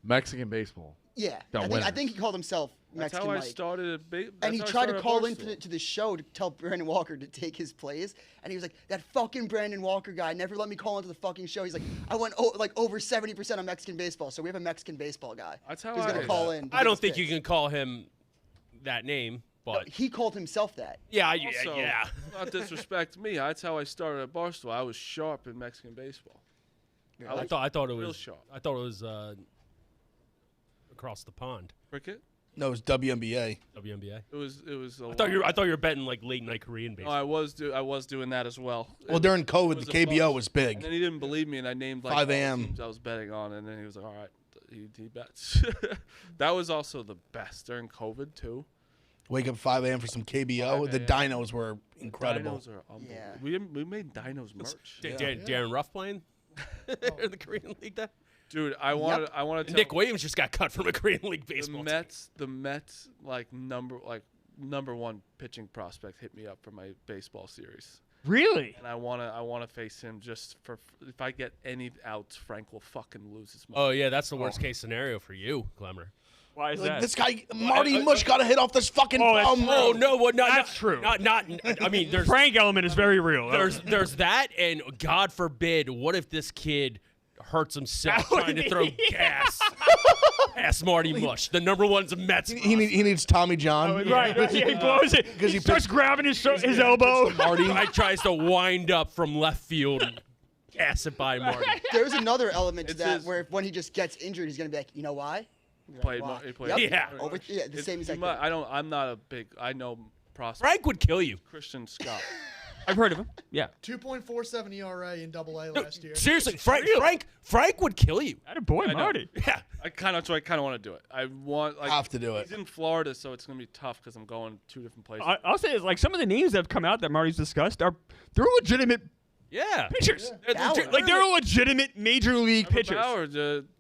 Mexican baseball. yeah, Got I winners. think he called himself That's Mexican how I Mike. started And he tried to call in to the show to tell Brandon Walker to take his plays, and he was like, "That fucking Brandon Walker guy never let me call into the fucking show." He's like, "I went like over 70% on Mexican baseball, so we have a Mexican baseball guy That's how who's I gonna did call that. in." to I give don't his think you picks." can call him that name, but He called himself that. Also, yeah. not disrespect me. That's how I started at Barstool. I was sharp in Mexican baseball. I thought it real was sharp. I thought it was across the pond. Cricket. No, it's WNBA. WNBA. It was. I thought you were betting like late night Korean No, baseball. I was doing that as well. Well, during COVID, was the a KBO buzz. was And big. then he didn't believe me, and I named like 5 all the a.m. teams I was betting on, and then he was like, "All right, he bets." That was also the best during COVID too. Wake up 5 a.m. for some KBO. 5 The a.m. dinos were incredible. Dinos are unbelievable. Yeah. We made Dinos merch. Darren Ruff playing in the Korean League. Then Dude, I want to tell Nick Williams just got cut from a Korean League the baseball. the Mets like number 1 pitching prospect hit me up for my baseball series. Really? And I want to face him just for if I get any outs, Frank will fucking lose his mind. Oh yeah, that's the worst case scenario for you, Clemmer. Why is Like that? this guy, Marty Mush, got a hit off this fucking that's bum. Oh no, what? Not, That's true. Not. I mean, there's Frank element is very real. there's that, and God forbid, what if this kid hurts himself trying to throw gas past Marty Mush, the number one's a Mets. He needs Tommy John. Right. Yeah, he blows it. He starts grabbing his elbow. Marty. Guy tries to wind up from left field and gas it by Marty. There's another element to It's that his- where when he just gets injured, he's gonna be like, "You know why?" You're like, Played "Why?" He played Yep. Yeah. The same exact He might- thing. I'm not a big. I know prospect. Frank would kill you. Christian Scott. I've heard of him. Yeah. 2.47 ERA in AA last year. Seriously, Frank would kill you. That a boy, know. Marty. Yeah. I kind of want to do it. I want like Have to do it. He's in Florida, so it's gonna be tough because I'm going 2 different places. I'll say it's like some of the names that have come out that Marty's discussed they're legitimate Yeah. pitchers. Bauer. Like they're legitimate major league Trevor pitchers. Bauer,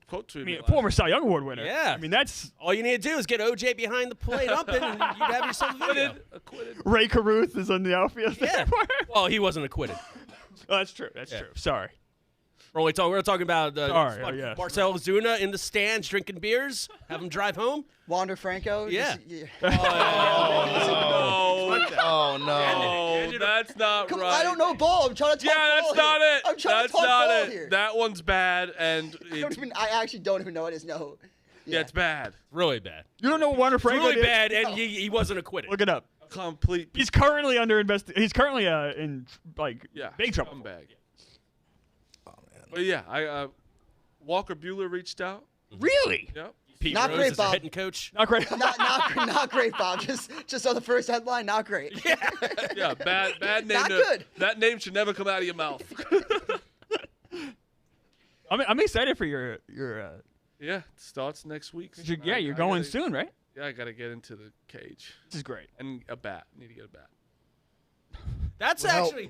quote tweeted I me mean, last former Cy Young Award winner. Yeah. I mean, that's All you need to do is get OJ behind the plate umping, and you'd have yourself a video. Acquitted. Ray Caruth is on the outfield. Yeah. Well, he wasn't acquitted. Oh, that's true. That's true. Sorry. We're talking about Sorry, yeah. Marcel Ozuna in the stands drinking beers. Have him drive home. Wander Franco. Yeah. Oh no. Oh, that's not Come right. on, I don't know ball. I'm trying to talk Yeah, ball that's not here. it. I'm trying That's to talk not ball it. here. That one's bad, and I actually don't even know what it is. No. yeah, it's bad. Really bad. You don't know what Wander Franco Really did? bad, and he wasn't acquitted. Look it up. Complete. He's currently under He's currently in like Yeah, big trouble. scumbag. But yeah, Walker Buehler reached out. Really? Yep. Pete Not Rose great, is the Bob. hitting coach. Not great. Not great, Bob. Just on the first headline, not great. Yeah, bad name. Not good. That name should never come out of your mouth. I'm excited for your Yeah, it starts next week. yeah, you're going soon, right? Yeah, I got to get into the cage This is great. and a bat. Need to get a bat. That's Well, actually.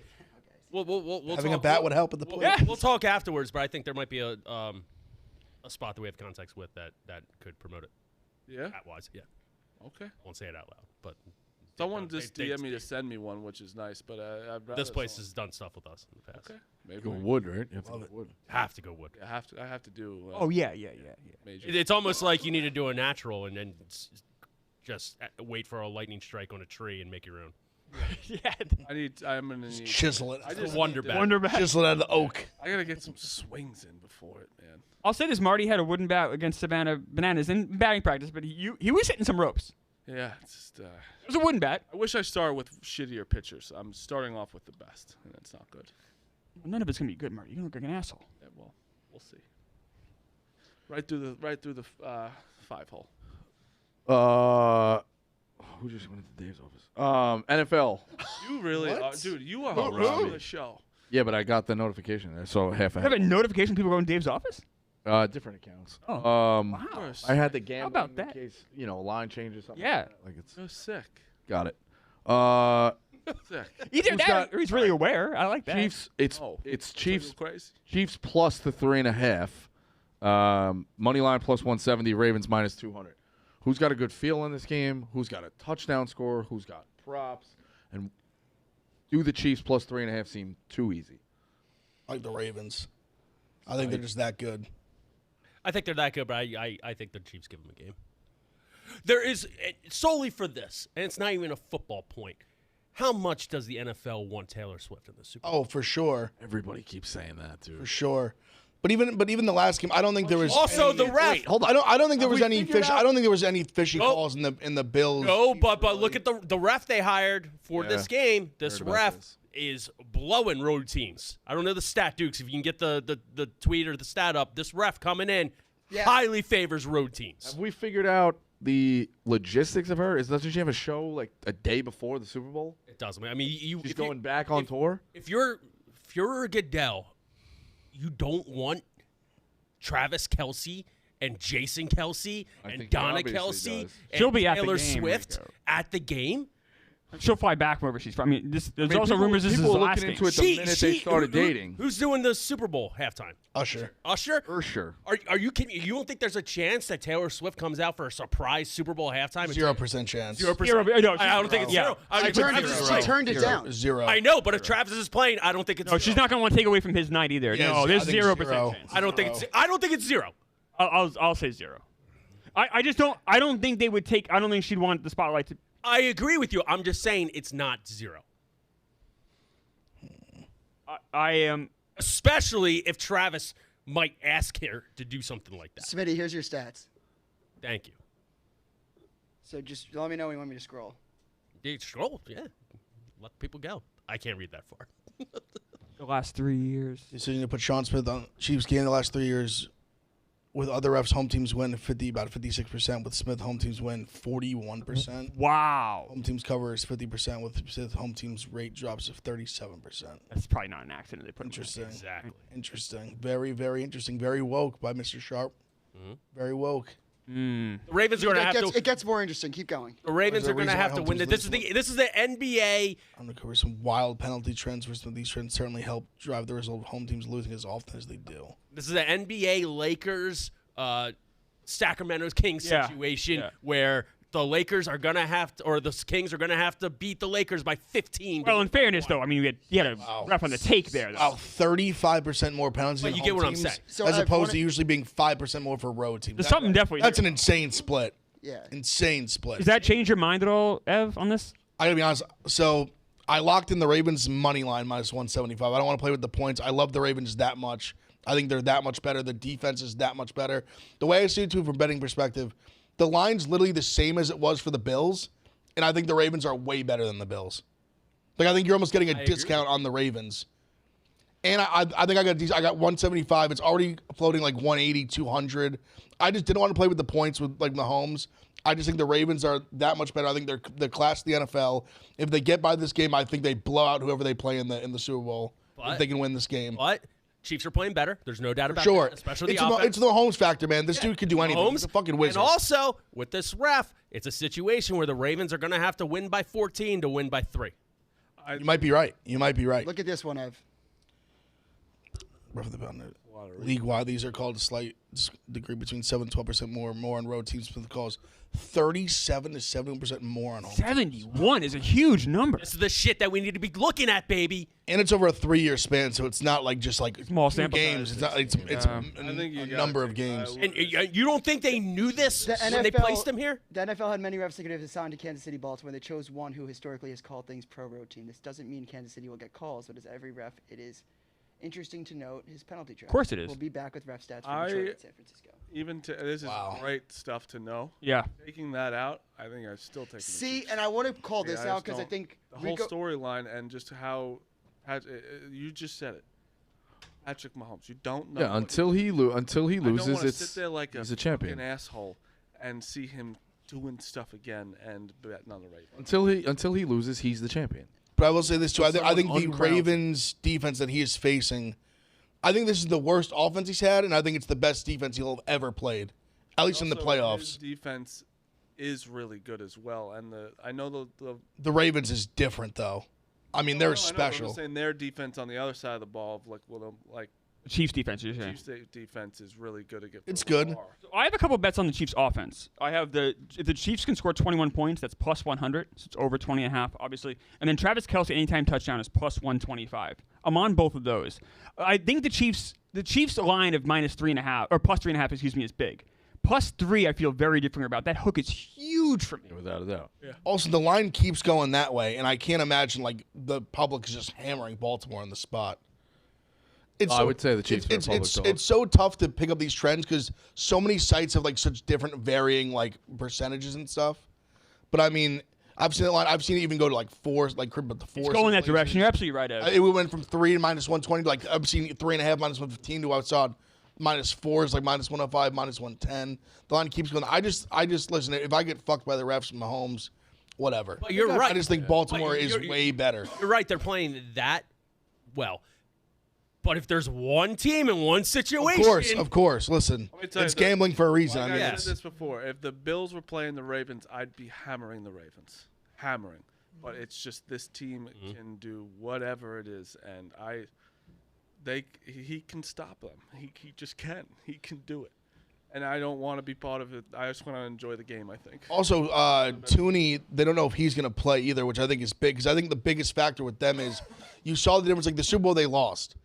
We'll Having talk, a bat would help at the plate. Yeah. We'll talk afterwards, but I think there might be a spot that we have contacts with that could promote it. Yeah. Bat wise, yeah. Okay. I won't say it out loud, but Someone just they DM me to send me one, which is nice, but I'd rather This place someone- has done stuff with us in the past. Okay. Maybe Go wood, right? You have to go wood. Have to go wood. I have to do. Oh yeah. Major. It's almost like you need to do a natural and then just wait for a lightning strike on a tree and make your own. Yeah. I'm gonna need. Chisel it. I just Wonder need bat. to- Wonder bat. Chisel it out of the oak. I gotta get some swings in before it, man. I'll say this: Marty had a wooden bat against Savannah Bananas in batting practice, but he was hitting some ropes. Yeah, it's just. It was a wooden bat. I wish I started with shittier pitchers. I'm starting off with the best, and it's not good. None of it's gonna be good, Marty. You're gonna look like an asshole. Yeah, well, we'll see. Right through the 5-hole. Who just went into Dave's office? NFL. You really What? are, dude. You are Who? hosting the show. Yeah, but I got the notification there, so half You have a notification people go in Dave's office? different accounts. Oh. Wow. I had the gambling How about in that? case, line change or something. Yeah. Like that. Like it's You're sick. got it. Sick. Either Who's that got- or he's really aware. I like that. Chiefs. It's Oh, Chiefs. Crazy. Chiefs plus the 3.5. Money line plus 170. Ravens minus 200. Who's got a good feel in this game? Who's got a touchdown score? Who's got props? And do the Chiefs plus 3.5 seem too easy? I like the Ravens. I think they're just that good. I think they're that good, but I think the Chiefs give them a game. There is solely for this, and it's not even a football point. How much does the NFL want Taylor Swift in the Super Bowl? Oh, for sure, Everybody keeps saying that, dude. for sure. But even the last game, I don't think there was Also, any- the ref. Wait, hold on. I don't think there was we any figured fish. out- I don't think there was any fishy Nope. calls in the Bills. No, but look at the ref they hired for this game. This Heard about ref this. is blowing road teams. I don't know the stat, Dukes. If you can get the tweet or the stat up, this ref coming in Yeah. highly favors road teams. Have we figured out the logistics of her? Doesn't she have a show like a day before the Super Bowl? It doesn't. I mean, She's if going back on tour. If you're Goodell, you don't want Travis Kelce and Jason Kelce I and think he Donna obviously Kelce does. and She'll be at the Taylor game, Swift Rico. at the game. She'll fly back wherever she's from. I mean, there's I mean, also people- rumors this is people the are last looking game. into it the minute they started dating. Who's doing the Super Bowl halftime? Usher. Usher? For sure. Are you kidding me? You don't think there's a chance that Taylor Swift comes out for a surprise Super Bowl halftime? 0% chance. 0%. No, I don't think it's yeah. zero. She turned it down. Zero. I know, but if Travis is playing, I don't think it's No, zero. she's not going to want to take away from his night either. Yeah, no, I there's think 0% zero. chance. I don't think it's zero. I'll say 0. I just don't. I don't think they would take. I don't think she'd want the spotlight to. I agree with you. I'm just saying it's not zero. I am. Especially if Travis might ask her to do something like that. Smitty, here's your stats. Thank you. So just let me know when you want me to scroll. Yeah, scroll, yeah. Let people go. I can't read that far. The last 3 years. Decision to put Sean Smith on Chiefs game the last 3 years. With other refs, home teams win about 56%. With Smith, home teams win 41%. Wow. Home teams cover is 50%. With Smith, home teams rate drops of 37%. That's probably not an accident. They put him in. Interesting. Exactly. Interesting. Very, very interesting. Very woke by Mr. Sharp. Very woke. The Ravens are going to have to. It gets more interesting. Keep going. The Ravens There's a are going to reason why have to home win teams it. This is the NBA. I'm going to cover some wild penalty trends. For some of these trends certainly help drive the result of home teams losing as often as they do. This is the NBA Lakers, Sacramento Kings Yeah. situation Yeah. where the Lakers are going to have to, or the Kings are going to have to beat the Lakers by 15. Well, in fairness, though, I mean, you had a ref on the take there, though. Wow, 35% more penalties. But than you get home what I'm teams, saying. So as I've opposed wanted- to usually being 5% more for road teams. There's something definitely. That's an insane split. Yeah. Insane split. Does that change your mind at all, Ev, on this? I gotta be honest. So I locked in the Ravens money line minus 175. I don't want to play with the points. I love the Ravens that much. I think they're that much better. The defense is that much better. The way I see it too, from betting perspective, the line's literally the same as it was for the Bills, and I think the Ravens are way better than the Bills. Like I think you're almost getting a discount on the Ravens. And I think I got 175. It's already floating like 180, 200. I just didn't want to play with the points with like Mahomes. I just think the Ravens are that much better. I think they're class of the NFL. If they get by this game, I think they blow out whoever they play in the Super Bowl. If they can win this game. But Chiefs are playing better. There's no doubt about Sure. that. Especially it's the offense. it's the Mahomes factor, man. This dude could do anything. He's a fucking wizard. And also, with this ref, it's a situation where the Ravens are going to have to win by 14 to win by 3. You might be right. You might be right. Look at this one, Ev. Ref of the Bell. League-wide, these are called a slight degree between 7 and 12% more on road teams for the calls. 37 to 71% more on home. 71 is a huge number. This is the shit that we need to be looking at, baby. And it's over a 3-year span, so it's not like just like Small 2 sample games. size. It's not. It's I think you a gotta number of take games. And you don't think they knew this The when they NFL placed him here? The NFL had many refs executives assigned to Kansas City, Baltimore. They chose one who historically has called things pro-road team. This doesn't mean Kansas City will get calls, but as every ref, it is interesting to note his penalty track. Of course it is. We'll be back with ref stats for Detroit and San Francisco. This is great stuff to know. Yeah. Taking that out, I think I still take. See, and I want to call this out because I think the whole storyline and just how you just said it. Patrick Mahomes, you don't know. Yeah, until he loses, I don't want to it's sit there like he's a champion. fucking asshole and see him doing stuff again and betting on the Ravens. Until he loses, he's the champion. But I will say this too. I think the uncrowned. Ravens defense that he is facing, I think this is the worst offense he's had, and I think it's the best defense he'll have ever played, at least in the Also, playoffs. His defense is really good as well, and I know The Ravens is different though. I mean, they're I know, but special. I'm saying their defense on the other side of the ball, like Chiefs defense, you're saying. Chiefs defense is really good against. It's good. So I have a couple bets on the Chiefs offense. I have if the Chiefs can score 21 points, that's plus 100. So it's over 20.5, obviously. And then Travis Kelce anytime touchdown is plus 125. I'm on both of those. I think the Chiefs line of minus 3.5 or plus 3.5, excuse me, is big. Plus 3, I feel very different about. That hook is huge for me. Without a doubt. Yeah. Also, the line keeps going that way, and I can't imagine like the public is just hammering Baltimore on the spot. I would say the Chiefs are public dog. It's so tough to pick up these trends because so many sites have like such different varying like percentages and stuff. But I mean, I've seen that line. I've seen it even go to like 4, like but the 4. It's going that direction. You're absolutely right, Ed. It went from 3 to minus 120 to like I've seen 3.5 minus 115 to I saw minus 4s like minus 105, minus 110. The line keeps going. I just listen. If I get fucked by the refs from Mahomes, whatever. But you're right. I just think Baltimore is you're way better. You're right. They're playing that well. But if there's one team in one situation, Of course. Listen, Let me tell you it's this. gambling for a reason. Like I mean, I it's- said this before. If the Bills were playing the Ravens, I'd be hammering the Ravens. Hammering. But it's just this team can do whatever it is, and he can stop them. He just can. He can do it. And I don't want to be part of it. I just want to enjoy the game, I think. Also, Tooney, they don't know if he's going to play either, which I think is big because I think the biggest factor with them is you saw the difference. Like the Super Bowl, they lost.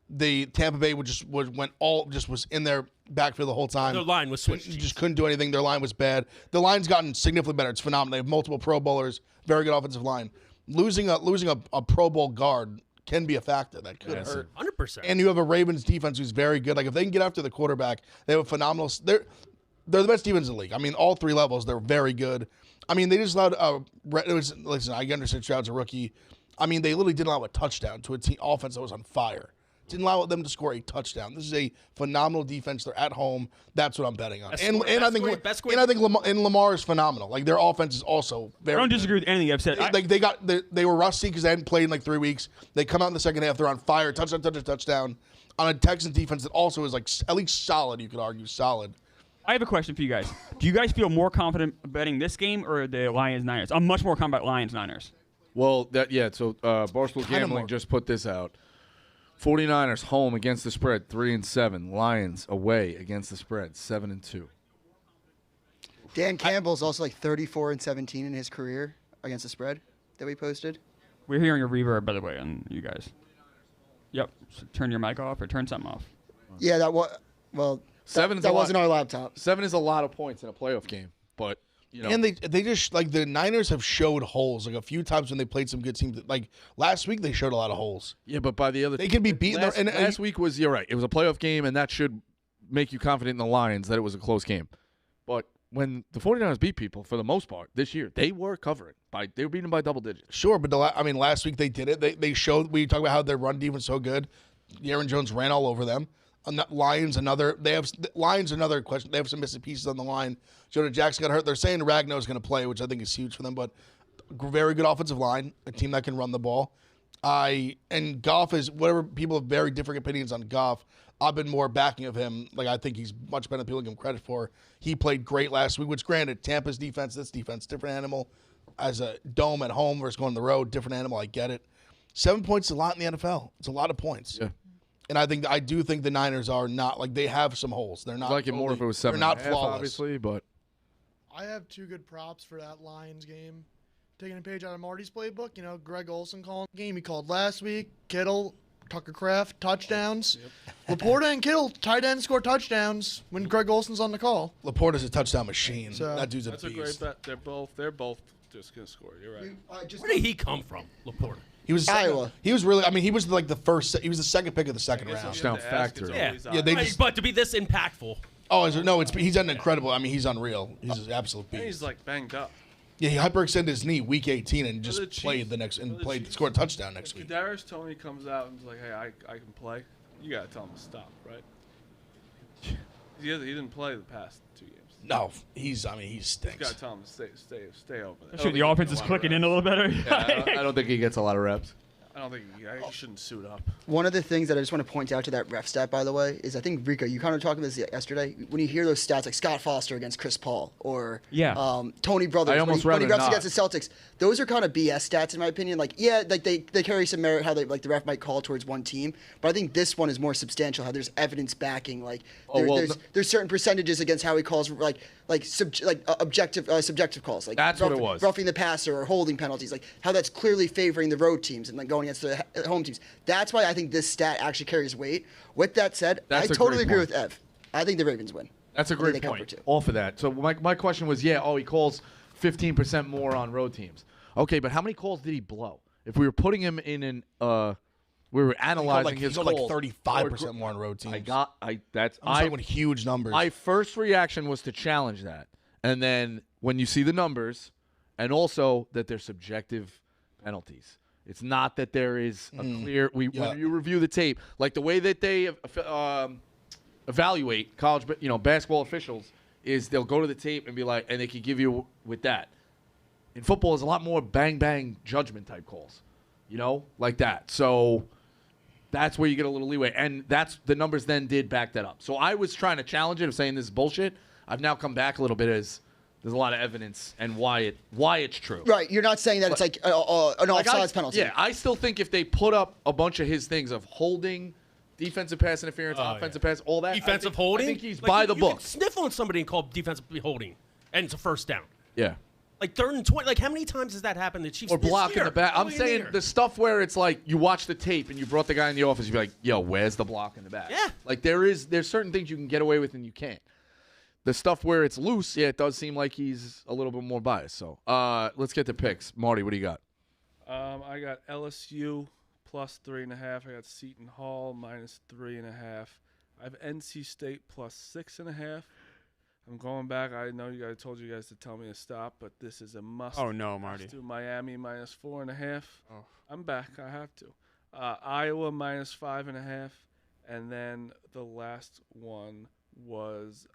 The Tampa Bay was in their backfield the whole time. their line was switched. Just couldn't do anything. Their line was bad. The line's gotten significantly better. It's phenomenal. They have multiple Pro Bowlers, very good offensive line. Losing a Pro Bowl guard can be a factor that could hurt. 100%. And you have a Ravens defense who's very good. Like if they can get after the quarterback, they have a phenomenal. They're the best defense in the league. I mean, all 3 levels, they're very good. I mean, they just allowed. Listen, I understand Stroud's a rookie. I mean, they literally didn't allow a touchdown to a team offense that was on fire. Didn't allow them to score a touchdown. This is a phenomenal defense. They're at home. That's what I'm betting on. And I think Lamar is phenomenal. Like their offense is also very. I don't good. disagree with anything I've said. Like they were rusty because they hadn't played in like 3 weeks. They come out in the second half. They're on fire. Touchdown on a Texans defense that also is like at least solid. You could argue solid. I have a question for you guys. Do you guys feel more confident betting this game or the Lions-Niners? I'm much more confident about Lions-Niners. Well, so Barstool Gambling just put this out. 49ers home against the spread 3-7. Lions away against the spread 7-2. Dan Campbell's also like 34-17 in his career against the spread that we posted. We're hearing a reverb, by the way, on you guys. Yep. So turn your mic off or turn something off. Yeah, that was that wasn't our laptop. 7 is a lot of points in a playoff game, but you know. And they just like the Niners have showed holes like a few times when they played some good teams. Like last week they showed a lot of holes. Yeah, but by the other They can be beaten. Last week was you're right. It was a playoff game, and that should make you confident in the Lions that it was a close game. But when the 49ers beat people for the most part this year, they were covering they were beaten by double digits. Sure, but last week they did it. They showed. We talk about how their run defense is so good. Aaron Jones ran all over them. Lions another question. They have some missing pieces on the line. Jonah Jackson got hurt. They're saying Ragnow is going to play, which I think is huge for them. But very good offensive line, a team that can run the ball. And Goff is whatever people have very different opinions on Goff. I've been more backing of him. Like I think he's much better than people give him credit for. He played great last week, which granted, Tampa's defense, this defense, different animal. As a dome at home versus going on the road, different animal. I get it. 7 points is a lot in the NFL. It's a lot of points. Yeah. And I do think the Niners are not like they have some holes. They're not. I'd like it more if it was 7.5, They're not flawless. obviously, but I have 2 good props for that Lions game. Taking a page out of Marty's playbook, Greg Olson calling the game. He called last week. Kittle, Tucker Kraft, touchdowns. Yep. Laporta and Kittle, tight ends score touchdowns when Greg Olson's on the call. Laporta's a touchdown machine. So, that dude's a That's beast. a great bet. They're both just gonna score. You're right. Where did he come from, Laporta? He was Iowa. He was really. I mean, he was like the first. He was the second pick of the second round. Touchdown factory. Yeah, they just. But to be this impactful. Oh, no, he's an incredible. I mean, he's unreal. He's an absolute beast. And he's like banged up. Yeah, he hyperextended his knee week 18 and the just Chiefs- played the next and the played Chiefs- scored a touchdown next week. Kadarius Toney comes out and is like, "Hey, I can play." You gotta tell him to stop, right? He didn't play the past 2 games. No, he You stinks. gotta tell him to stay over there. Sure, the offense is clicking in a little better. I don't think he gets a lot of reps. I don't think he shouldn't suit up. One of the things that I just want to point out to that ref stat, by the way, is I think, Rico, you kind of talked about this yesterday. When you hear those stats like Scott Foster against Chris Paul or Tony Brothers I when almost he refs rather not. against the Celtics, those are kind of BS stats in my opinion. Like, yeah, like they carry some merit how the ref might call towards one team, but I think this one is more substantial. How there's evidence backing, like there's certain percentages against how he calls subjective calls, like That's what it was. roughing the passer or holding penalties, like how that's clearly favoring the road teams and like going against the home teams. That's why I think this stat actually carries weight. With that said, That's I a totally great agree point. with Ev. I think the Ravens win. That's a I think great they cover point. too. Off of that. So my question was, he calls 15% more on road teams. Okay, but how many calls did he blow? If we were putting him in an we were analyzing his He's calls. like 35% more on road teams. I'm talking with huge numbers. My first reaction was to challenge that. And then when you see the numbers, and also that they're subjective penalties. It's not that there is a clear. When you review the tape, like the way that they evaluate college, basketball officials is they'll go to the tape and be like, and they can give you with that. In football, there's a lot more bang bang judgment type calls, like that. So that's where you get a little leeway, and that's the numbers then did back that up. So I was trying to challenge it of saying this is bullshit. I've now come back a little bit as there's a lot of evidence and why it's true. Right, you're not saying that it's like an offsides penalty. Yeah, I still think if they put up a bunch of his things of holding, defensive pass interference, offensive pass, all that. Defensive holding? I think he's by the you book. can sniff on somebody and call defensive holding, and it's a first down. Yeah. Like 3rd and 20. Like how many times has that happened? The Chiefs Or blocking the back. I'm saying the stuff where it's like you watch the tape and you brought the guy in the office, you'd be like, yo, where's the block in the back? Yeah. Like there's certain things you can get away with and you can't. The stuff where it's loose, it does seem like he's a little bit more biased. So let's get to picks. Marty, what do you got? I got LSU plus 3.5. I got Seton Hall minus 3.5. I have NC State plus 6.5. I'm going back. I know I told you guys to tell me to stop, but this is a must. Oh no, Marty. Let's do Miami minus 4.5. Oh. I'm back. I have to. Iowa minus 5.5, and then the last one was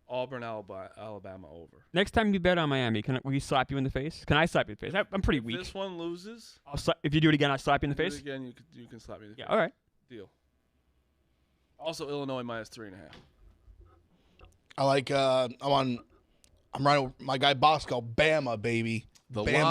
Auburn, Alabama over. Next time you bet on Miami, will you slap you in the face? Can I slap you in the face? I'm pretty weak. If this one loses, if you do it again, I'll slap you in the do it face. again, you can slap me in the face. Yeah, all right. Deal. Also, Illinois minus 3.5. I like. I'm riding with my guy Bosco. Bama, baby. The Bama.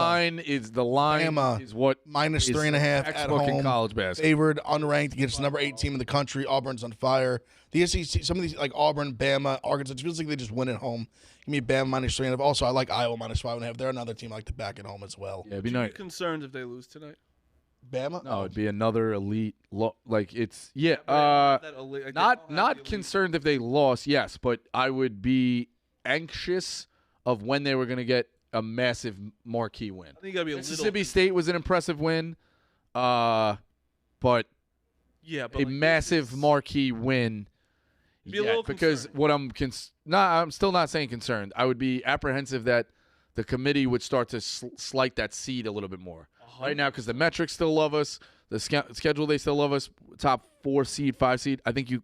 line Bama is what minus is 3.5 at textbook home. in college basketball. Favored, unranked against the number 8 team in the country. Auburn's on fire. The SEC, some of these like Auburn, Bama, Arkansas, it feels like they just win at home. Give me Bama minus 3.5. Also, I like Iowa minus 5.5. They're another team I like to back at home as well. Yeah, it'd be Would you nice. be concerned if they lose tonight? Bama? No, it'd be another elite. Like it's Not not concerned if they lost. Yes, but I would be anxious of when they were going to get a massive marquee win. I think you gotta be Mississippi State was an impressive win, but a massive marquee win. Be a little because concerned. what I'm still not saying concerned. I would be apprehensive that the committee would start to slight that seed a little bit more. Right now, because the metrics still love us, the schedule they still love us. Top 4 seed, 5 seed. I think you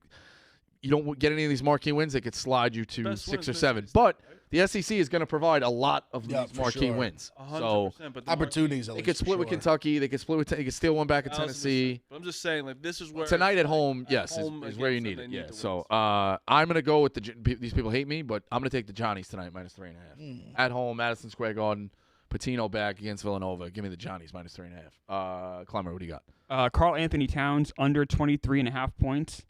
don't get any of these marquee wins, they could slide you to 6 or 7. But the SEC is going to to a lot of these marquee wins. 100%, So but opportunities. they could split with Kentucky. They could they could steal one back at Tennessee. But I'm just saying, like this is where Tonight at home, at yes, home is where you against need them, it. they Yeah. need to So win. I'm going to go with these people hate me, but I'm going to take the Johnnies tonight minus 3.5 at home, Madison Square Garden. Patino back against Villanova. Give me the Johnnies -3.5. Clemmer, what do you got? Karl Anthony Towns under 23.5 points.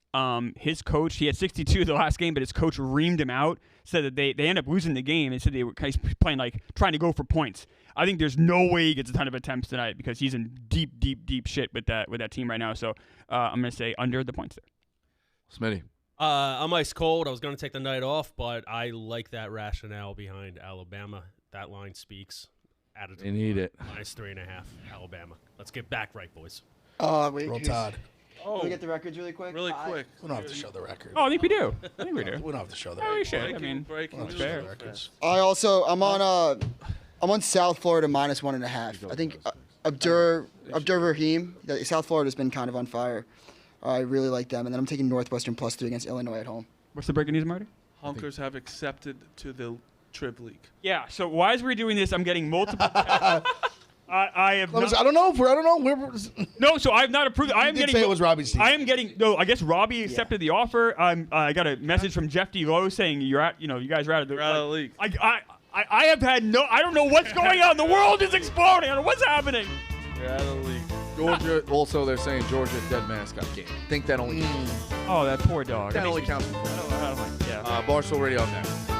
His coach, he had 62 the last game, but his coach reamed him out. Said that they ended up losing the game and said they were playing trying to go for points. I think there's no way he gets a ton of attempts tonight because he's in deep shit with that team right now. So I'm gonna say under the points there. Smitty. I'm ice cold. I was going to take the night off, but I like that rationale behind Alabama. That line speaks. Added to They need it. -3.5. Alabama. Let's get back right, boys. Wait. Roll Tide. Can we get the records really quick? Really quick. We don't have to show the record. Oh, I think we do. I think we do. We don't have to show the Oh, we record. should. I mean, breaking We don't have news. to show fair. the records. I'm on South Florida -1.5. I think Abdur Rahim. South Florida's been kind of on fire. I really like them, and then I'm taking Northwestern +3 against Illinois at home. what's the breaking news, Marty? Hunkers have accepted to the Trib League. Yeah. So why as we're doing this, I'm getting multiple. I have not, I don't know. We're no. So I have not approved. I am did getting. say it was Robbie's team. I am getting. No, I guess Robbie accepted the offer. I got a message from Jeff D. Lowe saying you guys are out of the. We're out of the league. I have had no. I don't know what's going on. The world is exploding. I don't know what's happening. We're out of the league. Georgia. Also, they're saying Georgia dead mascot game. Think that only counts. Oh, that poor dog. That only counts. I don't like. Yeah. Barstool Radio up next.